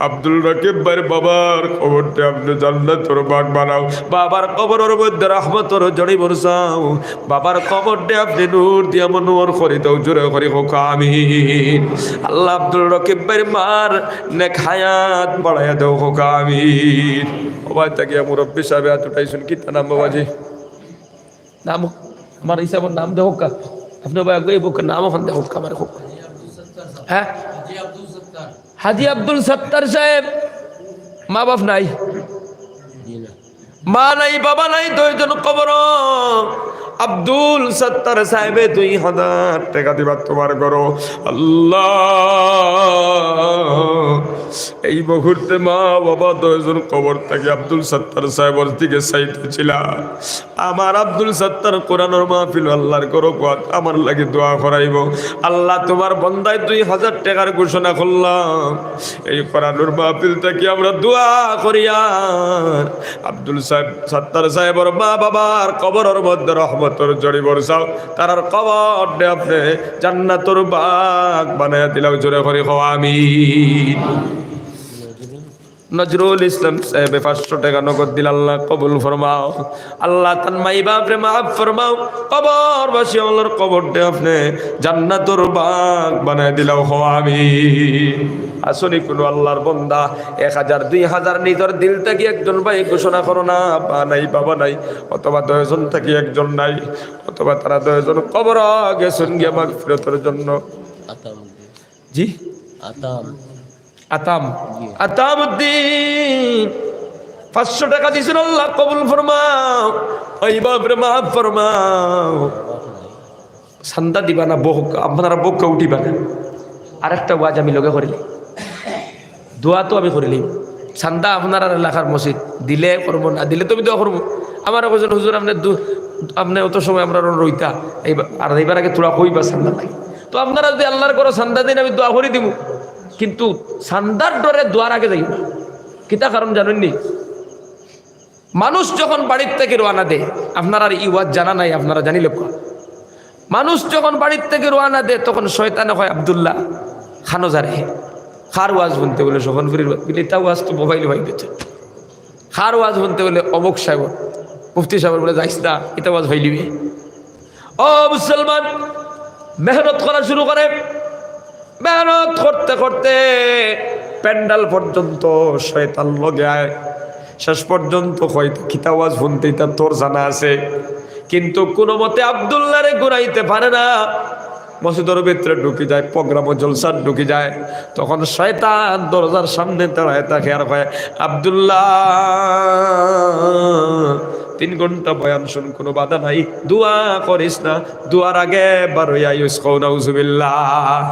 আব্দুল রকিব ভাইয়ের বাবার কবরটা আপনি জান্নাতের বাগ বানাও, বাবার কবরের মধ্যে রহমতের ঝড়ি বর্ষাও, বাবার কবরটা আপনি নূর দিয়া মনোহর করে দাও, জোরে করে হোক আমিন। আল্লাহ, আব্দুল রকিব ভাইয়ের মার নেক হায়াত বাড়াইয়া দাও, হোক আমিন। ওবাই তাকে মুরব্বী সাহেব এতটাই শুন, কি নাম বাবাজি? নাম আমার হিসাবের নাম দেহ কা আপনি ভাই এই বুকের নাম ওখান দেহ আমার হোক। হ্যাঁ, হাজি আব্দুল সত্তার সাহেব। মা বাপ নাই, মা নাই, বাবা নাই, 2 জন কবর। আব্দুল সত্তার সাহেবে 2000 টাকা দিবা তোমার গরো। আল্লাহ, এই মুহূর্তে মা বাবা 2 জন কবর থেকে আব্দুল সত্তার সাহেবের দিকে চাইতেছিল। আমার আব্দুল সত্তার কোরআনের মাহফিল আল্লাহর করো, আমার লাগে দোয়া করাইব। আল্লাহ, তোমার বন্দায় 2000 টাকার ঘোষণা করলাম, এই কোরআনের মাহফিল থেকে আমরা দোয়া করিয়া আব্দুল সত্তার সাহেবের মা বাবার কবরের মধ্যে রহমতের ঝড়ি বর্ষাও, তার কবর আপনি জান্নাতের বাগ বানাইয়া দিলাম, জোরে করে খাওয়া আমিন। নজরুল ইসলাম সাহেব 500 টাকা নগদ দিল, আল্লাহ কবুল ফরমাও। আল্লাহ, তার মাই বাপরে মাফ ফরমাও, কবরবাসী আল্লাহর কবরটা আপনি জান্নাতের বাগ বানায় দিলাও, খাওয়া আমিন। আসনি কোনো আল্লাহর বন্দা 1000 2000 নিজের দিল থেকে একজন ভাই ঘোষণা করো না, বা নাই, বাবা নাই, অথবা 2 জন থেকে একজন নাই, অথবা তারা 2 জন কবর গেছেন গিয়ে মাগফিরাতের জন্য। জি, আতামউদ্দিন 500 টাকা দিয়েছেন, আল্লাহ কবুল ফরমাও, ওই বাপরে মাফ ফরমাও। চান্দা দিবা না, আপনারা বউকে উঠিবা না। আরেকটা ওয়াজ আমি লগে করিলি, দোয়া তো আমি করিলি, চান্দা আপনার এলাকার মসজিদ দিলে করবো, না দিলে তুমি দোয়া করবো। আমার একজন হুজুর আপনি অত সময় আমরা রইতা, আর এইবার আগে তোরা কইবা চান্দা নাই, তো আপনারা যদি আল্লাহর করো চান্দা দিন, আমি দোয়া করে দিব। কিন্তু চান্দার ডরে দোয়ার আগে যাই না। কিতা কারণ জানেননি? মানুষ যখন বাড়ির থেকে রওনা দেয়, আপনার আর ই ওয়াজ জানা নাই, আপনারা জানিলে মানুষ যখন বাড়ির থেকে রওনা দেয় তখন শয়তানে হয় আব্দুল্লাহ খানো যারে খার ওয়াজ শুনতে বলে শোভনপুরীর তা ওয়াজ তো মোবাইল হয়ে গেছে, খার ওয়াজ শুনতে বলে অমুক সাহেব মুফতি সাহেব বলে যাইস না, এটা ওয়াজ হইলিবি। ও মুসলমান, মেহনত করা শুরু করে, মেহনত করতে করতে প্যান্ডাল পর্যন্ত শয়তান লগে আয়, শেষ পর্যন্ত হয়তো খিতা ওয়াজ শুনতেই তা তোর জানা আছে, কিন্তু কোনো মতে আব্দুল্লাহরে ঘুরাইতে পারে না। মসজিদের ভিতরে ঢুকি যায়, প্রোগ্রাম জলসার ঢুকি যায়, তখন শয়তান দরজার সামনে দাঁড়ায় থাকে আর কয়, আব্দুল্লাহ 3 ঘন্টা বয়ান শুন, কোনো বাধা নাই, দোয়া করিস না, দোয়ার আগে বার হইয়া ইউস কও নাউজুবিল্লাহ।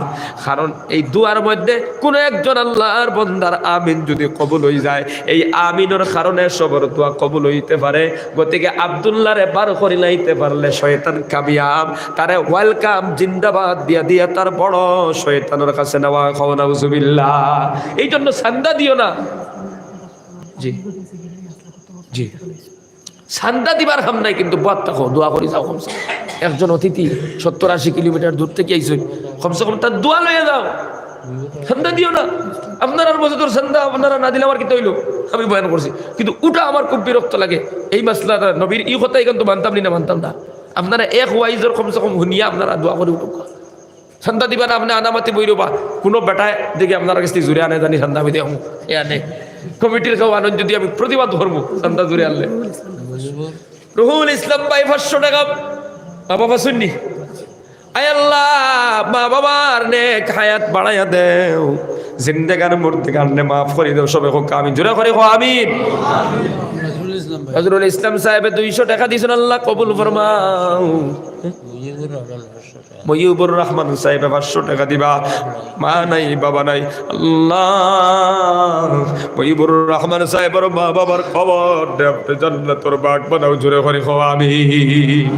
কারণ এই দোয়ার মধ্যে কোনো একজন আল্লাহর বান্দার আমিন যদি কবুল হয়ে যায়, এই আমিনের কারণে সবার দোয়া কবুল হইতে পারে। গতিকে আব্দুল্লাহরে বার করে লাইতে পারলে শয়তান কামিয়াব, তারে ওয়েলকাম জিন্দাবাদ দিয়া দিয়া তার বড় শয়তানের কাছে নেওয়া খাও নাউজুবিল্লাহ। এই জন্য সান্দা দিও না। জি জি, সান্দা দিবার হাম নাই, কিন্তু বাদ থাকো, দোয়া করি যাও। কমসে কম একজন অতিথি 70-80 কিলোমিটার দূর থেকে আইসই, কমসে কম তার দোয়া লইয়া যাও, সান্দা দিও না। আপনার আর বছর সান্দা আপনারা না দিলে আমার কি তৈল, আমি বয়ান করছি, কিন্তু ওটা আমার খুব বিরক্ত লাগে। এই মাসলাটা নবীর এই কথাই কিন্তু মানতাম নি না, মানতাম না। আপনারা এক ওয়াইজের কমসে কম শুনিয়া আপনারা দোয়া করে উঠুক। সান্দা দিবা না, আপনি আনামাতি বই রবা, কোনো বেটায় দেখি আপনার কাছে জুড়ে আনে জানি সান্দা আমি দেখো এ আনে কমিটির কেউ আনন্দ, যদি আমি প্রতিবাদ ধরবো সান্দা জুড়ে আনলে। রুহুল ইসলাম ভাই 500 টাকা। মা বাবা শুননি, আয় আল্লাহ মা বাবার নেক হায়াত বাড়াইয়া দেও, জিন্দেগার মধ্যে গানে মাফ করে দেও সবে হোক আমি জোরে করে হো আমিন। নজরুল ইসলাম সাহেব 200 টাকা দিয়েছেন, আল্লাহ কবুল ফরমাও। মহিবুর রহমান সাহেব 500 টাকা দিবা, মা নাই বাবা নাই, আল্লাহ মহিবুর রহমান সাহেবের মা বাবার খবর দেবতে জান্নাতের বাগ বানাও জোরে করে হো আমিন।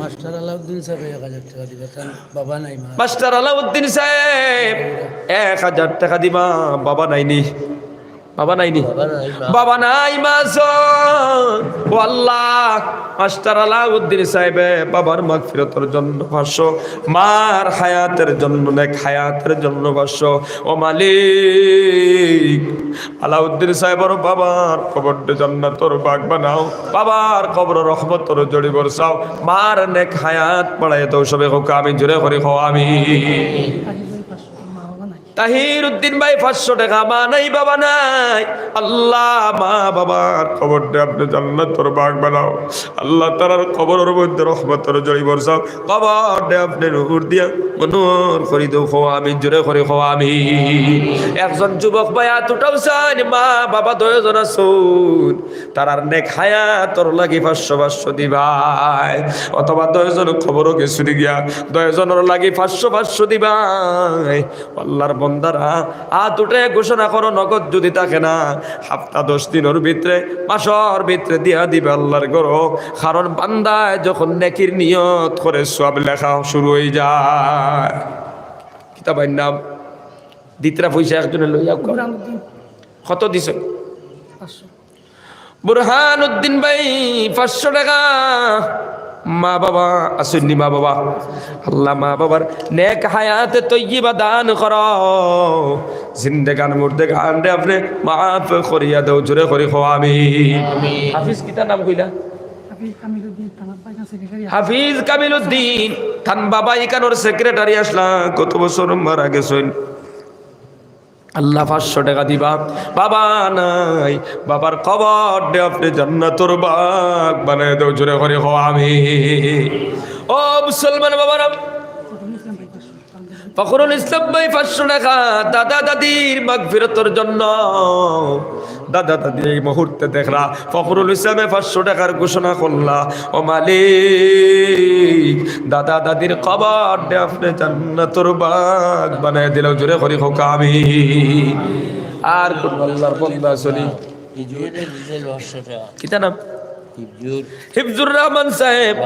মাস্টার আলাউদ্দিন সাহেব 1000 টাকা দিবা, তার বাবা নাই মা। মাস্টার আলাউদ্দিন সাহেব 1000 টাকা দিবা, বাবা নাইনি, বাবা নাইনি, বাবা নাই মাজন। ও আল্লাহ মাস্টার আলাউদ্দিন সাহেবে বাবার মাগফিরাতের জন্য 500, মার হায়াতের জন্য নেক হায়াতের জন্য 500। ও মালিক আলাউদ্দিন সাহেবের বাবার কবরটা জান্নাতের বাগ বানাও, বাবার কবর রহমতের জড়ি বরসাও, মার নেক হায়াত বাড়ায় দাও সবে হোক আমি জোরে করে হও আমি। তাহির উদ্দিন ভাই 500 টাকা, মা নাই বাবা নাই, আল্লাহ মা বাবার কবরটা আপনি জান্নাতের বাগ বানাও, আল্লাহ তাআলার কবরের মধ্যে রহমতের জড়ি বরসাও, কবরটা আপনি নূর দিয়া মনোর করে দাও হো আমি জোরে করে হো আমি। একজন যুবক ভাই এতটাও চান, মা বাবা 2 জন আছেন, তারার নেক হায়াতর লাগি 500 দিবাই, অথবা 2 জন খবরও কিছু গিয়া 2 জনের লাগি 500 দিবাই। আল্লাহর বন্দারা হাত উঠে ঘোষণা করো, নগদ যদি থাকে না সপ্তাহ 10 দিনের ভিতরে মাসের ভিতরে দিয়া দিবে আল্লাহর গরো। কারণ বান্দায় যখন নেকির নিয়ত করে সব লেখা শুরু হয়ে যায়। কিতাবের নাম দিতরা পয়সা একজনে লইয়া কত দিছে? 500। বুরহানুদ্দিন ভাই 500 টাকা। মা বাবা আসেননি, মা বাবা আল্লাহ মা বাবার নেক হায়াতে তৈয়বা দান করো, জিন্দেগান মুর্দে গান্ডে আপনি মাফ করিয়া দাও জোরে করি হো আমি। হাফিজ কিতা নাম কইলা? হাফিজ কামিলউদ্দিন থান বাবা ইকানোর সেক্রেটারি আসলা, কত বছর মারা গেছেন। আল্লাহ 500 টাকা দিবা, বাবা নাই বাবার কবর দে আপনি জান্নাতের বাগ বানায় দাও জোরে করে হো আমি। ও মুসলমান বাবারা, ফখরুল ইসলাম ভাই 500 টাকা দাদা দাদির মাগফিরাতের জন্য। দাদা দাদি এই মুহূর্তে দেখলা ফখরুল ইসলামে 500 টাকার ঘোষণা করলা, ও মালিক দাদা দাদির কবর দে আপনি জান্নাতের বাগ বানায় দিল জোরে করি হোক আমি। আর কোন আল্লাহর বান্দা শুনি কিতা নাম? হিফজুর রহমান সাহেব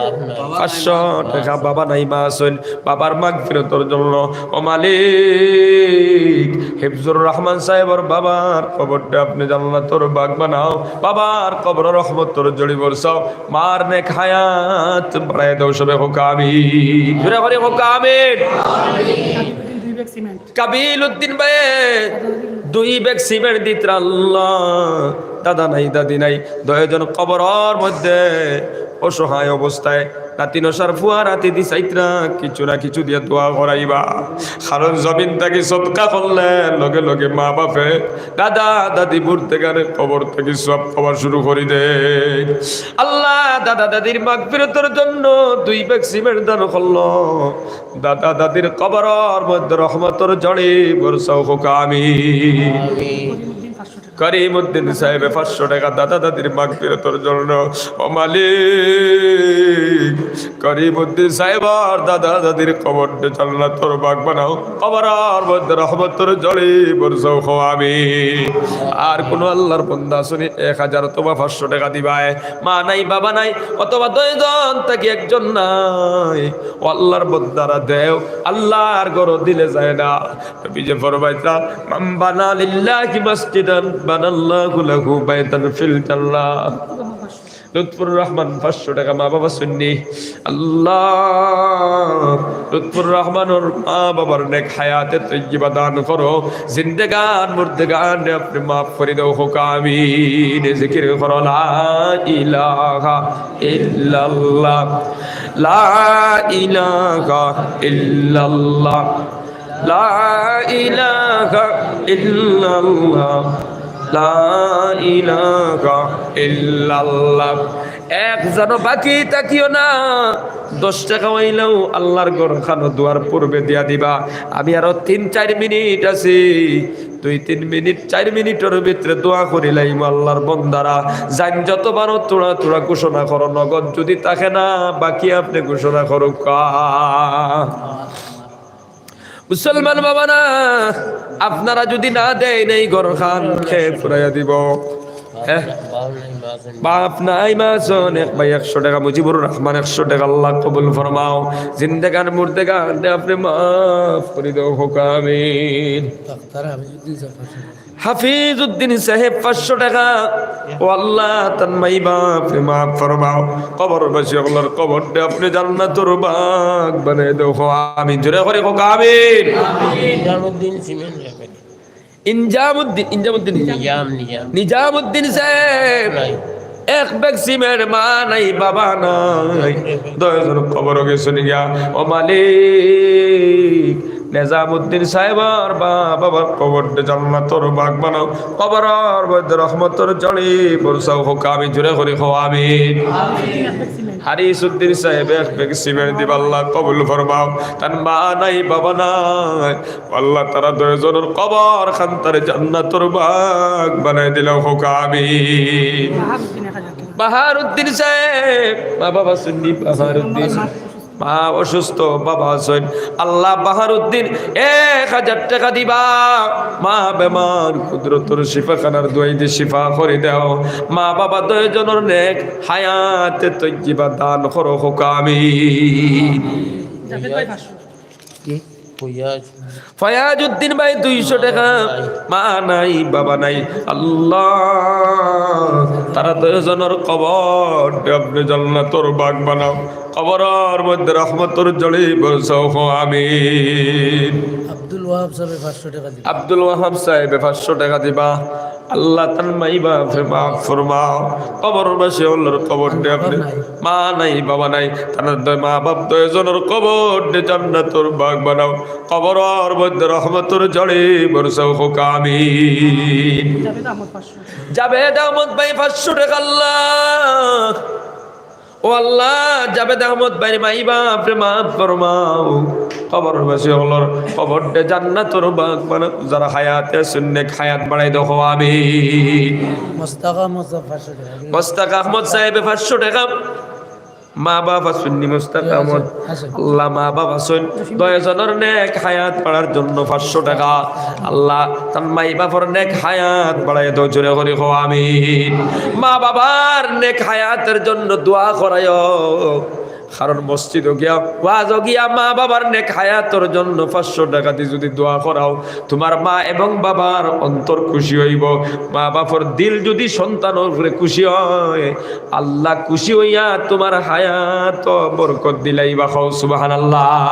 500 টাকা, বাবা নাই মা আছেন, বাবার মাগফিরাতের জন্য। ও মালিক হিফজুর রহমান সাহেবের বাবার কবরটা আপনি জান্নাতের বাগ বানাও, বাবার কবর রহমতের জড়ি বরসাও, মার নেক হায়াত বাড়ায় দাও সবে হোক আমিন জোরে করে হোক আমিন। কাবিল উদ্দিন ভাই 2 ব্যাগ সিমেন্ট দিত আল্লাহ। দাদা নাই দাদি নাই, 2 জন কবরের মধ্যে অসহায় অবস্থায় রাতি নসার ফুয়া রাতি দি চাইত্রা কিছু না কিছু দিয়ে দোয়া করাইবা। কারণ জমিন থেকে সদকা করলে লগে লগে মা বাপে দাদা দাদি বুড়তে গানে কবর থেকে সব খাবার শুরু করে দে। আল্লাহ দাদা দাদির মাগফিরাতের জন্য 2 ব্যাগ সিমেন্ট দান করলো, দাদা দাদির কবরের মধ্যে রহমতের জড়ি বরসাও হোক আমিন। করিমউদ্দিন সাহেব 500 টাকা দাদা দাদির মাগফিরাতের জন্য। ও মালিক, করিমউদ্দিন সাহেব আর দাদা দাদির কবরটা জান্নাতের বাগ বানাও, কবরের মধ্যে রহমতের জলে বরসাও খো আমিন। আর কোন আল্লাহর বান্দা শুনি 1000 অথবা 500 টাকা দিবায়, মা নাই বাবা নাই অথবা 2 জন থেকে একজন নাই, ও আল্লাহর বান্দারা দেও, আল্লাহর ঘর দিলে যায় না। নবী যে ফরমাইতা মান বানা লিল্লাহি মসজিদান বানাল্লাহু লাহু বাইতান ফিল জান্নাহ। লুৎফুর রহমান 500 টাকা মা বাবা শুননি। আল্লাহ লুৎফুর রহমানের মা বাবার নেক হায়াতে তৈয়বা দান করো, জিন্দেগান মুর্দেগান আপনি মাফ করে দাও হোক আমিন। জিকির করো লা ইলাহা ইল্লাল্লাহ, লা ইলাহা ইল্লাল্লাহ, লা ইলাহা ইল্লাল্লাহ, লা ইলাহা ইল্লাল্লাহ। এক যেন বাকি তাকিও না, 10 টাকা হইলেও আল্লাহর ঘর খানো দুয়ার পূর্বে দিয়া দিবা। আমি আরো 3-4 মিনিট আছি, 2-3 মিনিট 4 মিনিটের ভিতরে দোয়া করিলাম। আল্লাহর বন্দারা জান যতবার তোড়া তোড়া ঘোষণা করো, নগদ যদি থাকে না বাকি আপনি ঘোষণা করো। মুসলমান বাবা না, আপনারা যদি না দেয় নেই ঘর খান খেয়ে ফুরাইয়া দিব। বাপ নাই মাজন এক ভাই 100 টাকা, মুজিবুর রহমান 100 টাকা, আল্লাহ কবুল ফরমাও, জিন্দেগান মুর্দেগান আপনি মাফ করে দাও হোক আমিন। হাফিজউদ্দিন সাহেব 500 টাকা, ও আল্লাহ তার মাই বাপ মাফ ফরমাও, কবরবাসী আল্লাহর কবরটা আপনি জান্নাতের বাগ বানাই দাও হোক আমিন। জোরে করে হোক আমিন। নিজামউদ্দিন সাহেব এক ব্যাগ সিমের মা নাই বাবা নাই, 10 জন কবর গেছে নিয়া। ও মালিক নিজামউদ্দিন সাহেবের বাবার কবরটা জান্নাতের বাগ বানাও, কবরের মধ্যে রহমতের জলে বরসাও হোক আমিন। জোরে করে হোক আমিন। হারিসউদ্দিন সাহেব এক ব্যাগ সিমেন্ট দিব, আল্লাহ কবুল ফরমাও, তার মা নাই বাবা নাই, আল্লাহ তারা 2 জনের কবর খান্তারে জান্নাতের বাগ বানাই দিল হোক আমিন। বাহারউদ্দিন সাহেব মা বাবা শুননি, বাহারউদ্দিন মা অসুস্থ বাবা আছেন, আল্লাহ বাহারউদ্দিন 1000 টাকা দিবা। মা বেমার, কুদরতের শিফাখানার দোয়াই দিয়ে শিফা করে দাও। মা বাবা 2 জনের নেক হায়াতে তৈয়বা দান করো হোক আমিন। ফয়াজউদ্দিন ভাই 200 টাকা, মা নাই বাবা নাই, আল্লাহ তারা 2 জনের কবর আপনি জান্নাতের বাগ বানাও, কবরের মধ্যে রহমতের জলে বরসাও হোক আমিন। আব্দুল ওয়াহাব সাহেব 500 টাকা দিবা। আব্দুল ওয়াহাব সাহেব 500 টাকা দিবা, আল্লাহ তার মাই বাপ মাফ ফরমাও, কবরবাসী আল্লাহর কবরটা আপনি মা নাই বাবা নাই, তার মা বাপ 2 জনের কবরটা জান্নাতের বাগ বানাও, কবরের মধ্যে রহমতের জলে বরসাও হোক আমিন। জাবেদ আহমদ ভাই 500 টাকা, আল্লাহ ও আল্লাহ জাবেদ আহমদ ভাই মাই বাপ মাফ ফরমাও, কবরবাসী আল্লাহর কবরটা জান্নাতের বাগ বানাও, যারা হায়াতে আছেন নেক হায়াত বাড়াই দাও আমিন। মোস্তাক আহমদ সাহেব 500 টাকা, মা বাবা শুননি মোস্তাক আহমদ, আল্লাহ মা বাবা শুন 2 জনের নেক হায়াত বাড়ার জন্য 500 টাকা, আল্লাহ তার মাই বাবার নেক হায়াত বাড়াই দাও। জোরে করে হোক আমিন। মা বাবার নেক হায়াতের জন্য দোয়া করায়ও, কারণ মসজিদও গিয়া ওয়াজও গিয়া মা বাবার নেক হায়াতের জন্য 500 টাকা দিয়ে যদি দোয়া করাও, তোমার মা এবং বাবার অন্তর খুশি হইব। মা বাবার দিল যদি সন্তানের উপরে খুশি হয়, আল্লাহ খুশি হইয়া তোমার হায়াত বরকত দিলাইবা। খাও সুবহানাল্লাহ।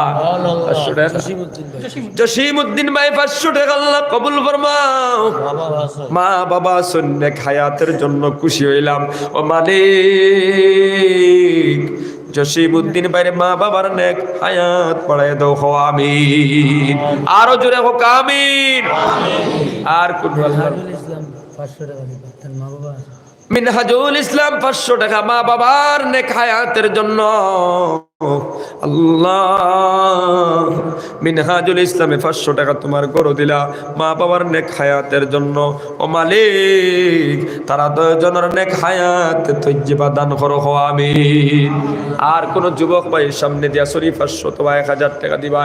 জসিমউদ্দিন ভাই 500 টাকা, আল্লাহ কবুল ফরমাও। মা বাবা নেক হায়াতের জন্য খুশি হইলাম। ও মালিক জসিমউদ্দিন ভাইরে মা বাবার নেক হায়াত বাড়াই দাও আমিন। আরো জোরে হোক আমিন। আর কোন মিনহাজুল ইসলাম 500 টাকা, মা বাবার নেক হায়াতের জন্য। আল্লাহ মিনহাজুল ইসলামে 500 টাকা তোমার গরু দিলা মা বাবার নেক হায়াতের জন্য। ও মালিক তারা 10 জনের নেক হায়াত তৈজিবা দান করো আমিন। আর কোন যুবক ভাই সামনে দিয়া সরি 500 অথবা 1000 টাকা দিবা,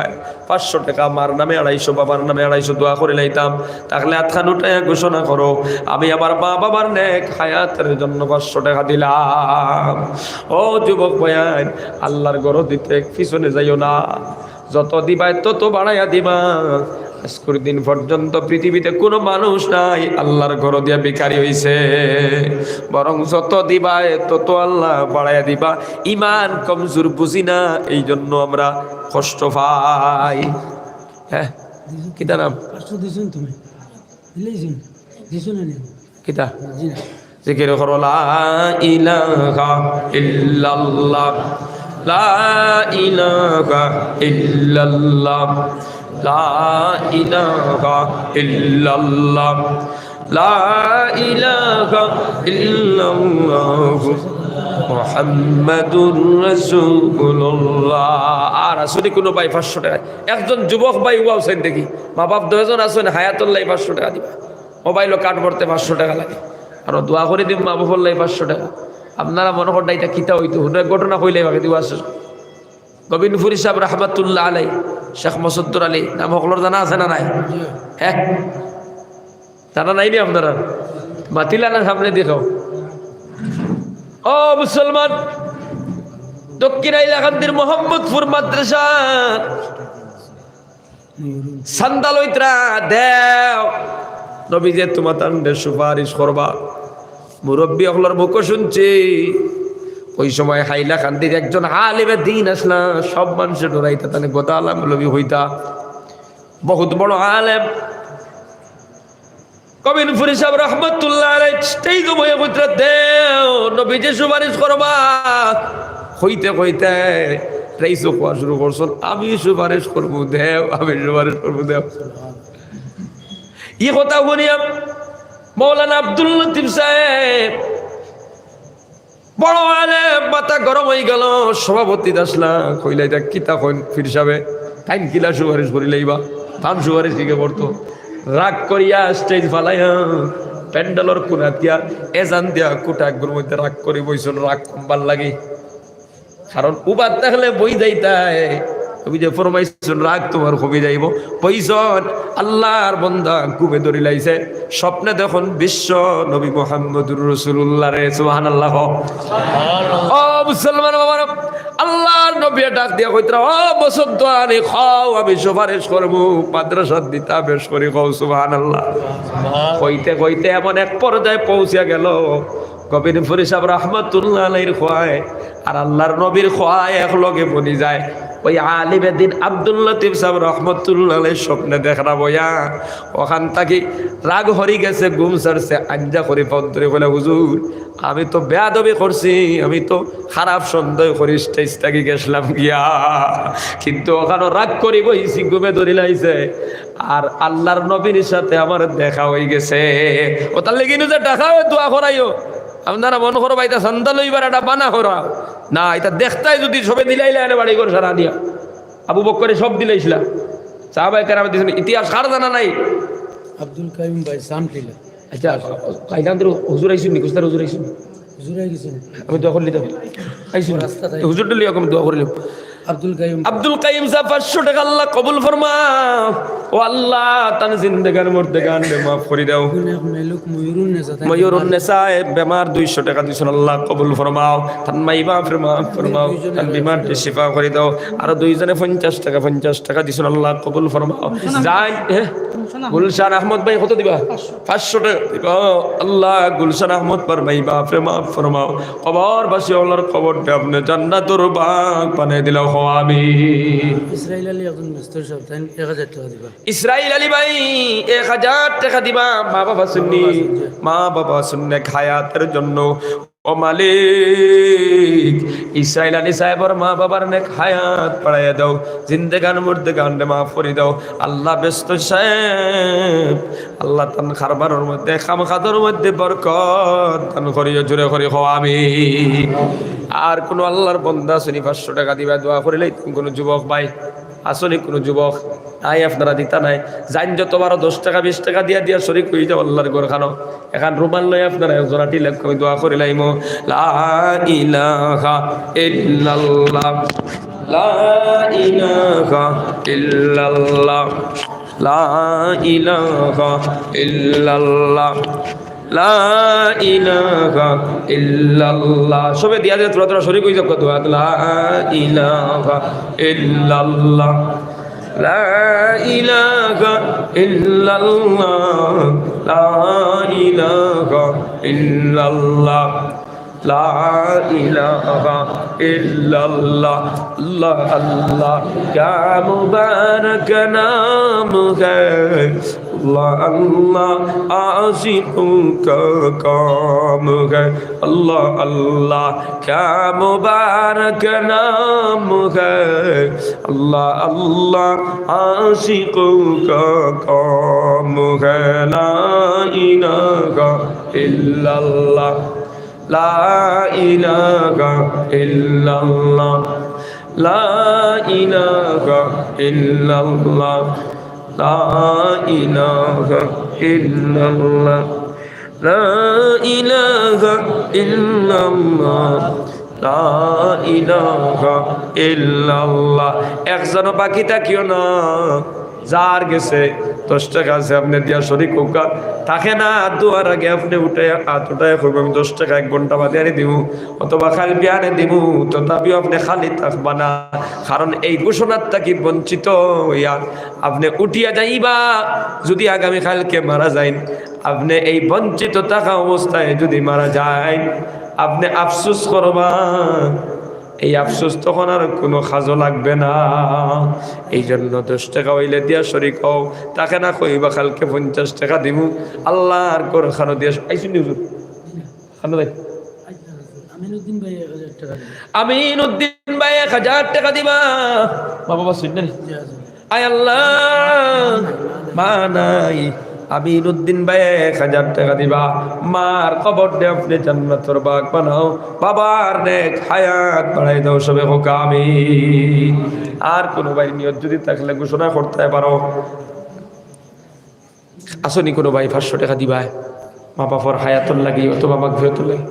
500 টাকা আমার নামে 250, বাবার নামে 250 দোয়া করে লাইতাম, তাহলে আতখান উঠায় ঘোষণা করো আমি আমার মা বাবার নেক হায়াতের জন্য 500 টাকা দিলাম। ও যুবক ভাই, আল্লাহর গরো দিতে পিছনে যাইও না, যত দিবাই তত বাড়াইয়া দিবা। আজকের দিন পর্যন্ত পৃথিবীতে কোনো মানুষ নাই আল্লাহর ঘর দিয়া ভিখারি হইছে, বরং যত দিবাই তত আল্লাহ বাড়াইয়া দিবা। ইমান কমজোর বুঝি না, এই জন্য আমরা কষ্ট পাই। হ্যাঁ কিতা নাম? 500 দিছেন তুমি? দিলেইছেন? দিছো না? কিতা? জি না। জিকির করো লা ইলাহা ইল্লাল্লাহ, লা ইলাহা ইল্লাল্লাহ, লা ইলাহা ইল্লাল্লাহ, লা ইলাহা ইল্লাল্লাহ মুহাম্মাদুর রাসূলুল্লাহ। আর আসলে কোনো ভাই 500 টাকা, একজন যুবক ভাই ওয়াও সেন দেখি মা বাপ 2 জন আছেন হায়াতুল্লাহ 500 টাকা দিবা। মোবাইলও কাট ভরতে 500 টাকা লাগে, আর দোয়া করে দিম মা বাবার লাই 500 টাকা। আপনারা মনে করেন এটা কিতা হইতো, ঘটনা কইলে ভাগে দিব। আসে গোবিন্দপুরি সাহেব রহমাতুল্লাহ আলাই, শেখ মসুদ্দুর আলী নাম সকলের জানা আছে না নাই? হ্যাঁ জানা নাই নি আপনারা? মাতিলানা সামনে দেখাও। ও মুসলমান, দক্ষিণ হাইলাকান্দির মোহাম্মদপুর মাদ্রাসা সান্দালইত্রা দেও নবী যে তোমার তান্ডে সুপারিশ করবা। মুরব্বী হলার মুখ শুনছি, ওই সময় হাইলাকান্দির একজন আলেমে দিন আসলা, সব মানুষের ডরাইতা, তাহলে গোটা আলম নবী হইতা, বহুত বড় আলেম। গোবিন্দপুরি সাহেব রহমতুল্লাহ আলাইহি স্টেজ বয়ে কইতা দেও নবী যে সুপারিশ করবা। হইতে হইতে রাইসো কোয়া শুরু করছেন, আমি সুপারিশ করবো দেও, আমি সুপারিশ করবো দেও। ই কথা শুনিয়া মৌলানা আব্দুল লতিফ সাহেব বড় আলেম, মাথা গরম হয়ে গেল। সভাপতি দাসলা কইলা এটা কিতা কইন ফির সাহেবে, টাইম কিলা সুপারিশ করি লাইবা, তাম সুপারিশ দিকে পড়তো। রাগ করিয়া স্টেজ ফালাইয়া প্যান্ডেলর কোনা দিয়া এজান দিয়া কুটাগুর মধ্যে রাগ করি বইছন। রাগ কমবার লাগে, কারণ উবাদ দেখলে বই যাইতাই, তুমি যে ফরমাইছন রাগ তোমার কমে যাইব। বইছন আল্লাহর বান্দা ঘুমে ধরি লাইছে, স্বপ্নে দেখুন বিশ্ব নবী মুহাম্মদুর রাসূলুল্লাহ রে। সুবহানাল্লাহ। ও মুসলমান বাবারা, আল্লাহর নবী ডাক দিয়া কইতরা, ও মুসদ্দানি খাও, আমি সুপারিশ করব, মাদ্রাসা দিতা বেশ করি খাও। সুবহানাল্লাহ। কইতে কইতে এমন এক পর্যায়ে পৌঁছে গেল, গোবিন্দপুরি সাহেব রহমাতুল্লাহ আলাইহির খোয়ায় আর আল্লাহর নবীর খোয়ায় এক লগে বনি যায়। ওই আলিমে দিন আব্দুল লতিফ সাহেব রহমতুল্লাহ আলাইহির স্বপ্নে দেখরা বয়া, ওখান থেকে রাগ হরি গেছে, ঘুম ছাড়ছে, আঞ্জা করে পন্তরে বলে, হুজুর আমি তো বেয়াদবি করছি, আমি তো খারাপ সন্দেহ করি স্টেজ থেকে গেছিলাম গিয়া, কিন্তু ওখানে রাগ করি বইছি, ঘুমে ধরি লাইছে, আর আল্লাহর নবীর সাথে আমার দেখা হয়ে গেছে। ও তার লেগে যে দেখা হয় দোয়া করাইও। আপনারা মনে করো এটা সন্তান লইবার এটা বানা করা না, এটা দেখতাই যদি সবে দিলাইলে এনে বাড়ি করে সারা দিয়া আবু বকরে সব দিলাইছিল, সাহাবায়ে কেরাম দিছেন, ইতিহাস কার জানা নাই? আব্দুল কাইম ভাই সামটিলা। আচ্ছা কাইলান্দ্র হুজুর আইছেন নি? কুস্তার হুজুর আইছেন? হুজুর আই গেছেন, আমি দোয়া করলি তো আইছেন রাস্তা তাই হুজুর দিলি, আমি দোয়া করলাম। আব্দুল কাইম সাহেব 500 টাকা আল্লাহ কবুল ফরমাও। ও আল্লাহ তার জিন্দেগার মধ্যে গান্ডে মাফ করে দাও। মেলুক ময়ূরুন নেসা বেমার 200 টাকা দিছেন, আল্লাহ কবুল ফরমাও। তান মাইবা মাফ ফরমাও, তান বিমার শিফা করে দাও। আর 2 জনে 50 টাকা দিছেন, আল্লাহ কবুল ফরমাও। যাই গুলশান আহমদ ভাই কত দিবা? 500 টাকা দিবা। আল্লাহ গুলশান আহমদ পর মাইবা মাফ ফরমাও। কবর বাসী আল্লাহর কবরটা আপনি জান্নাতুর বাগ বানাই দিলাও। আমিন। ইসরাইল আলী একজন মিস্টার সাহেব 1000 টাকা দিবা। ইসরাইল আলী ভাই 1000 টাকা দিবা। মা বাবা শুননে হায়াতের জন্য। ও মালিক, ইসরাইল আলী সাহেবের মা বাবার নেক হায়াত বাড়াইয়া দাও, জিন্দেগান মধ্যে গান্ডে মাফ করে দাও। আল্লাহ ব্যস্ত সাহেব, আল্লাহ তান খারবারের মধ্যে খামখাদর মধ্যে বরকত দান করিও, জোরে করি আমিন। আর কোনো আল্লাহর বান্দা আসনি 500 টাকা দিবা দোয়া করিলেই কোনো যুবক ভাই আসনি কোনো যুবক নাই আপনারা দিতা নাই জান যতবার 10 টাকা 20 টাকা দিয়া দিয়া শরীক হয়ে যাও আল্লাহর ঘর খানো এখন রুমাল লই আপনারা জোড়াটি লেখ আমি দোয়া করিলাইমো লা ইলাহা ইল্লাল্লাহ লা ইলাহা ইল্লাল্লাহ লা ইলাহা ইল্লাল্লাহ লা ইলাহা ইল্লাল্লাহ সবে দিয়া যে তোরা তোরা শরীক হয়ে যাও দোয়া লা ইলাহা ইল্লাল্লাহ লা ইলাহা ইল্লাল্লাহ লা ইলাহা ইল্লাল্লাহ লা ইলাহা ইল্লাল্লাহ আল্লাহ আল্লাহ ক্যা মুবারক নাম হ্যায় আল্লাহ আল্লাহ আশিকোं का काम है अल्लाह अल्लाह क्या मुबारक नाम है अल्लाह अल्लाह आशिकों का काम है ला इलाहा इल्लल्लाह ला इलाहा इल्लल्लाह ला इलाहा इल्लल्लाह ला इलाहा इल्लल्लाह ला इलाहा इल्लल्लाह লা ইলাহা ইল্লাল্লাহ একজনও বাকি থাকিও না যার গেছে 10 টাকা আছে আপনি দিয়া শরীক হোকা থাকে না দুয়ার আগে আপনি উঠে হাত উঠায় কইবেন 10 টাকা 1 ঘন্টা বাদে আনি দিব অথবা খালি বিয়ানে দিব তথাপিও আপনি খালি থাকবা না কারণ এই ঘোষণার থাকি বঞ্চিত হইয়া আপনি উঠিয়া যাইবা যদি আগামী কালকে মারা যান আপনি এই বঞ্চিত থাকা অবস্থায় যদি মারা যায় আপনি আফসোস করবা এই আফসোস তখন আর কোনো খাজো লাগবে না এই জন্য 10 টাকা হইলে দিয়া শরীক হও তাকে না কইবা কালকে 50 টাকা দিমু আল্লাহর ঘর খানো দিয়া আইসুন হুজুর খানো দেখ আমিনুদ্দিন ভাই 1000 টাকা দিবা বাবা শুনলেন আয় আল্লাহ মানাই আমিনুদ্দিন ভাই 1000 টাকা দিবা মার কবর দে আপনি জান্নাতের বাগ বানাও বাবার নেক হায়াত বাড়াই দাও সবে হোক আমিন আর কোনো ভাই নিয়ত যদি থাকলে ঘোষণা করতে পারো আসনি কোনো ভাই 500 টাকা দিবা মা বাবার হায়াতুল লাগি অথবা মাগফিরাতুল লাগি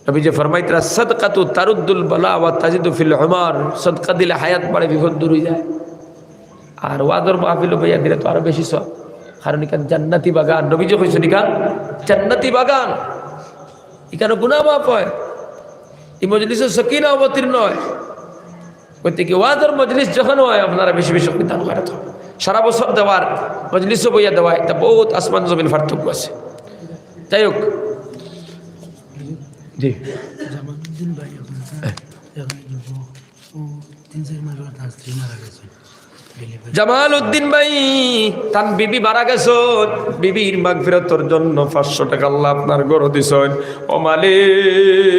নবী যে ফরমাইতরা সাদকাতু তারুদ্দুল বালা ওয়া তাজিদু ফিল উমার সাদকা দিলে হায়াত বাড়ে বিপদ দূর হয়ে যায় আর ওয়াদর মাহফিল ভাইয়া দিলে তো আরো বেশি সব কারণ এখানে জান্নাতি বাগান নবী যে কইছেন এখান জান্নাতি বাগান এখানে গুনাহ মাফ হয় এই মজলিসে সাকিনা অবতীর্ণ হয় কইতে কি ওয়াজের মজলিস যখন হয় আপনারা বেশি বেশি দান করে তো সারা বছর দেওয়ার মজলিসও বইয়া দেওয়া এটা বহুত আসমান জমিন পার্থক্য আছে যাই হোক জি জামালউদ্দিন ভাই জামালউদ্দিন ভাই তান বিবি মারা গেছ বিবির মাগফিরাতের জন্য 500 টাকা আল্লাহ আপনার ঘর দিছেন ও মালিক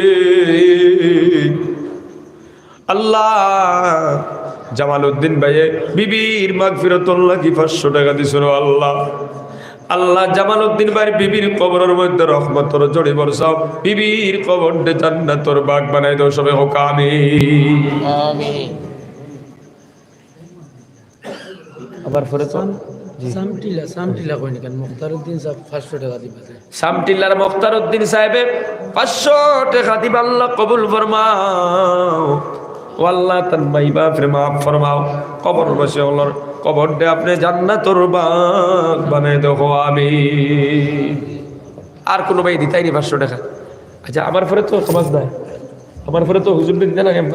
আল্লাহ জামালউদ্দিন ভাই বিবির মাগফিরাতের লাগি 500 টাকা দিছেন আল্লাহ আল্লাহ জামালউদ্দিন ভাইয়ের বিবির কবরের মধ্যে রহমতের জড়ি বরসাও বিবির কবর দে জান্নাতের বাগ বানাই দাও সবে হোক আমিন আমিন আবার পরে তো সামটিলা কই না কেন মুখতারউদ্দিন সাহেব 500 টাকা দিবা সামটিল্লার মুখতারউদ্দিন সাহেবে 500 টাকা দিবা আল্লাহ কবুল ফরমাও ও আল্লাহ তান মাইবা মাফ ফরমাও কবর বসে আল্লাহর কবর দে আপনি জান্নাতের বাগ বানাই দাও আমিন আর কোনো ভাই দিতাই নি 500 টাকা আচ্ছা আমার পরে তো সমাজ নাই আমার পরে তো হুজুর দিন না কেমন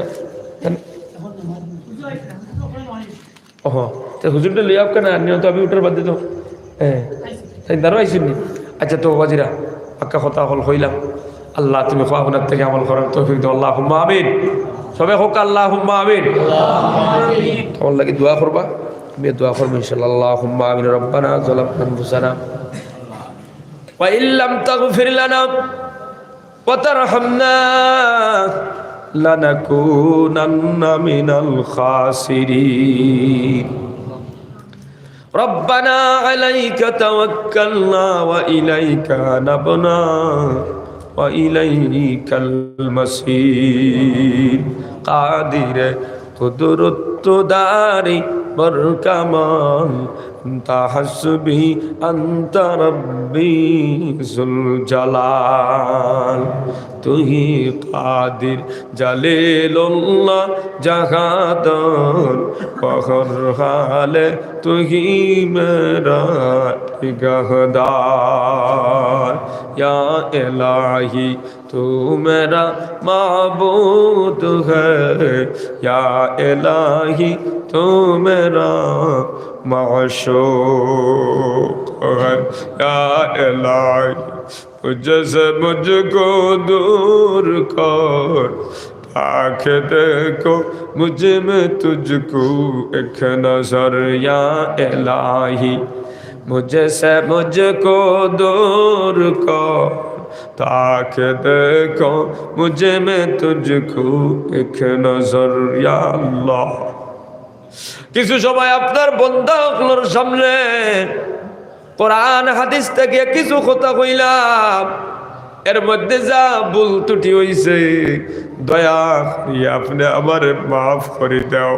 ওহ তো হুজুরটা লই আপ কেন নিয়ম তো আমি উঠার বাদ দিত হ্যাঁ তাই দাঁড়ো আইসুনি আচ্ছা তো বাজিরা পাক্কা কথা হল হইলাম আল্লাহ তুমি আপনার থেকে আমল করার তৌফিক দাও আল্লাহুম্মা আমিন সবাই হোক আল্লাহুম্মা আমিন তোমার লাগি দোয়া করবা আমি দোয়া করবো ইনশাআল্লাহ আল্লাহুম্মা আমিন রব্বানা যালামনা আনফুসানা ওয়া ইল্লাম তাগফির লানা ওয়া তারহামনা লানাকুনান্না মিনাল খাসিরিন ربنا عليك توكلنا وإليك نبنا وإليك المصير قادر قدرت داري بركمان أنت حسبي أنت ربي ذو الجلال তুহি কাদির জালিলুল্লাহ জাহাদার ফখর হালে তুহি মেরা নিগাহদার ইয়া ইলাহি তু মেরা মাবুদ হ্যায় ইয়া ইলাহি তু মেরা মাশূক হ্যায় ইয়া ইলাহি मुझसे मुझको दूर कर ताकि देखो मुझ में तुझको एक नजर या इलाही मुझसे मुझको दूर कर ताकि देखो मुझ में तुझको एक नजर या अल्लाह কিছু সময় আপনার বন্দাগুলোর সামনে কোরআন হাদিস থেকে কিছু কথা কইলাম, এর মধ্যে যা ভুল ত্রুটি হইছে দয়া করিয়া আপনি আমারে মাফ করে দাও।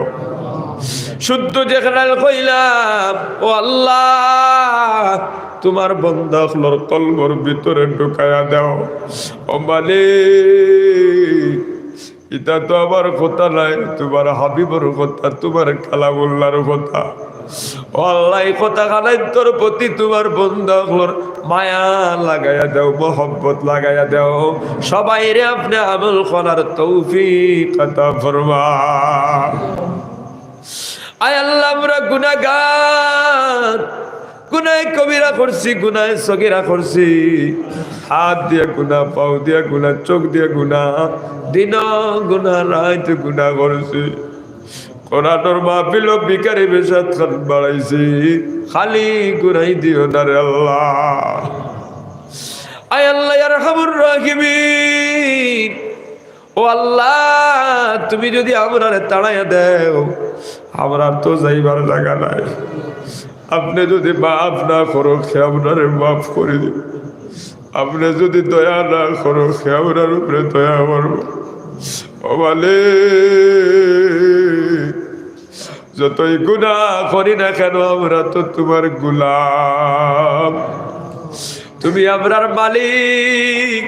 শুদ্ধ যেখানে কইলাম ও আল্লাহ তোমার বান্দাগুলোর কলবের ভিতরে ঢুকায়া দাও। ও মালিক এটা তো আমার কথা নাই, তোমার হাবিবর কথা, তোমার কালামুল্লাহর কথা। ও আল্লাহ এই কথা খানাই তোর প্রতি তোমার বান্দাগুলোর মায়া লাগাইয়া দাও, মোহব্বত লাগাইয়া দাও। সবাই রে আপনি আমল করার তৌফিক আতা ফরমান। আয় আল্লাহ আমরা গুনাহগার, গুনাহ কবিরা করছি, গুনাহ সগীরা করছি, হাত দিয়ে গুনাহ, পাও দিয়ে গুনাহ, চোখ দিয়ে গুনাহ, দিন গুনাহ, রাত গুনাহ করছি। কোরআনের মাহফিল ভিখারি বেশাত খান বাড়াইছি, খালি গুনাই দিও না রে আল্লাহ। আয় আল্লাহ ইয়া আরহামুর রাহিমিন, ও আল্লাহ তুমি যদি আমরারে তাড়াইয়া দেও, আমরার তো যাইবার জায়গা নাই। আপনি যদি মাফ না করো সে আপনারে মাফ করে দিব, আপনি যদি দয়া না করো সে আপনার উপরে দয়া করবো। ও মালিক যতই গুনাহ করি না কেন আমরা তো তোমার গোলাম, তুমি আমরার মালিক।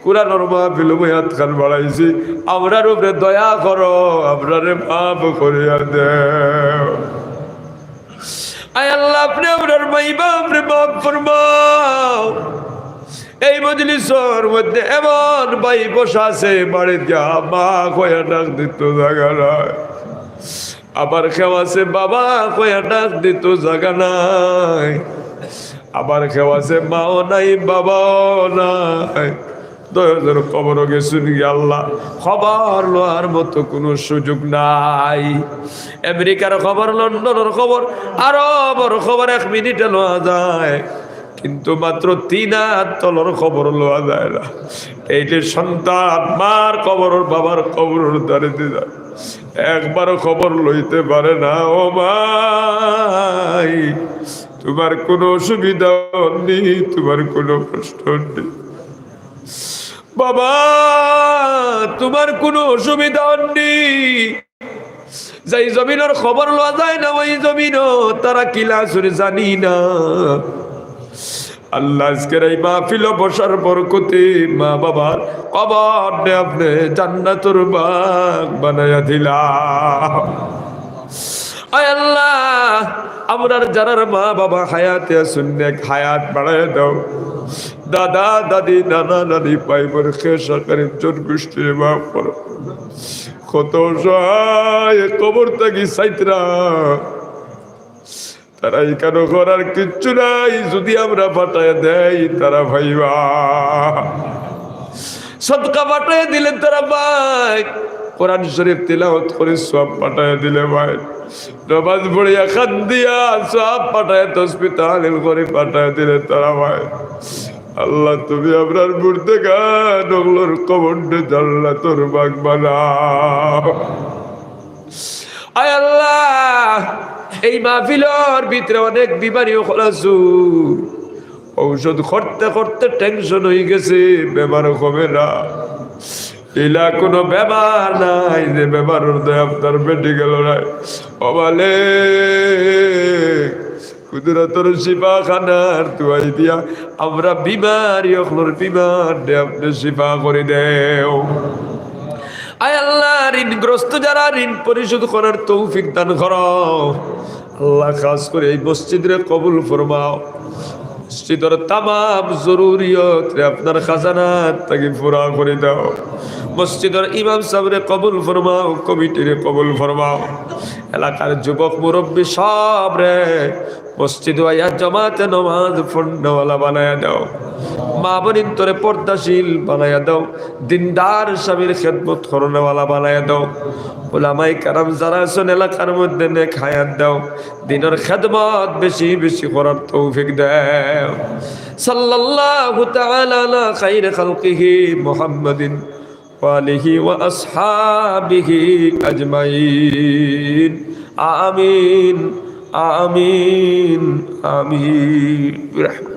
কুরআনের মাহফিল হাত খান বাড়াইছি, আমরার উপরে দয়া করো, আমরারে মাফ করিয়া দেও। আয় আল্লাহ আপনি আমরার মাইবা আপনি মাফ ফরমাও। এই মজলিসের মধ্যে এমন ভাই বসা আছে বাড়ির যা মা কয়া ডাক দিত জায়গা নাই, আবার কেউ আছে বাবা কয়া ডাক দিত জায়গা নাই, আবার কেউ আছে মাও নাই বাবাও নাই। 1000 খবর গেছে আল্লাহ, খবর লোয়ার মতো কোনো সুযোগ নাই। আমেরিকার খবর, লন্ডনের খবর, আরবের খবর 1 মিনিটে লোয়া যায়, কিন্তু মাত্র 3 হাত তলর খবর লোয়া যায় না। এইটি সন্তান মার খবর, বাবার খবর দাঁড়িয়ে যায়, একবারও খবর লইতে পারে না। ও ভাই তোমার কোনো অসুবিধা নেই, তোমার কোনো কষ্ট নেই বাবা, তোমার কোনো অসুবিধা নেই। যাই জমিনের খবর লওয়া যায় না, ওই জমিনও তারা কিলা শুনে জানি না। আল্লাহ আজকের এই মাহফিল বসার বরকতে মা বাবার কবর আপনি জান্নাতুর বাগ বানায়া দিলাম। আয় আল্লাহ আমরার যারার মা বাবা হায়াতে আছেন নেক হায়াত বাড়ায় দাও। দাদা দাদি নানা নানি পাই বোন খেসাকারী জন গোষ্ঠী মাফ করো। কত সহায় কবর থাকি সাইতরা, তারা এখানে করার কিচ্ছু নাই, যদি আমরা পাঠায় দেই তারা ভাইবা সদকা পাঠায় দিলে তারা ভাই, কোরআন শরীফ তিলাওয়াত করে সব পাঠায় দিলে ভাই, নামাজ পড়িয়া খান দিয়া সব পাঠায় তাসবিহ তাহলিল করে পাঠায় দিলে তারা ভাই। আল্লাহ তুমি আপনার মুর্দে গান ওগুলোর কবরটা জান্নাতুর বাগ বানাও। আয় আল্লাহ এই মাহফিলের ভিতরে অনেক বিমারিও খোলাছু, ঔষধ করতে করতে টেনশন হয়ে গেছে, বেমারও কমে না। এলা কোনো ব্যাপার নাই যে ব্যাপার আপনার মেডিকেল নাই। অবালে কুদরতর শিফা খানার তুয়াই দিয়া আমরা বিমারি অখলোর বিমার দে আপনি শিফা করে দেও। আয় আল্লাহ, ঋণগ্রস্ত যারা ঋণ পরিশোধ করার তৌফিক দান করো আল্লাহ। খাস করে এই মসজিদরে কবুল ফরমাও। মসজিদের তামাম জরুরিয়ত আপনার খাজানাত তাকে পুরা করে দাও। মসজিদের ইমাম সাহেবরে কবুল ফরমাও, কমিটিরে কবুল ফরমাও। এলাকার যুবক মুরব্বী সব রে মসজিদ আয়া জামাতে নামাজ পড়নেওয়ালা বানায়া দাও। মা বোনিন তোরে পর্দাশীল বানায়া দাও। দিনদার স্বামীর খেদমত করনেওয়ালা বানায়া দাও। ওলামাই কারাম যারা আছেন এলাকার মধ্যে নেক হায়াত দাও। দিনের খেদমত বেশি বেশি করার তৌফিক দাও। সাল্লাল্লাহু তাআলা আলা খাইর খালকিহি মুহাম্মাদিন ওয়া আলিহি ওয়া আসহাবিহি আজমাইন। আমিন আমিন আমিন।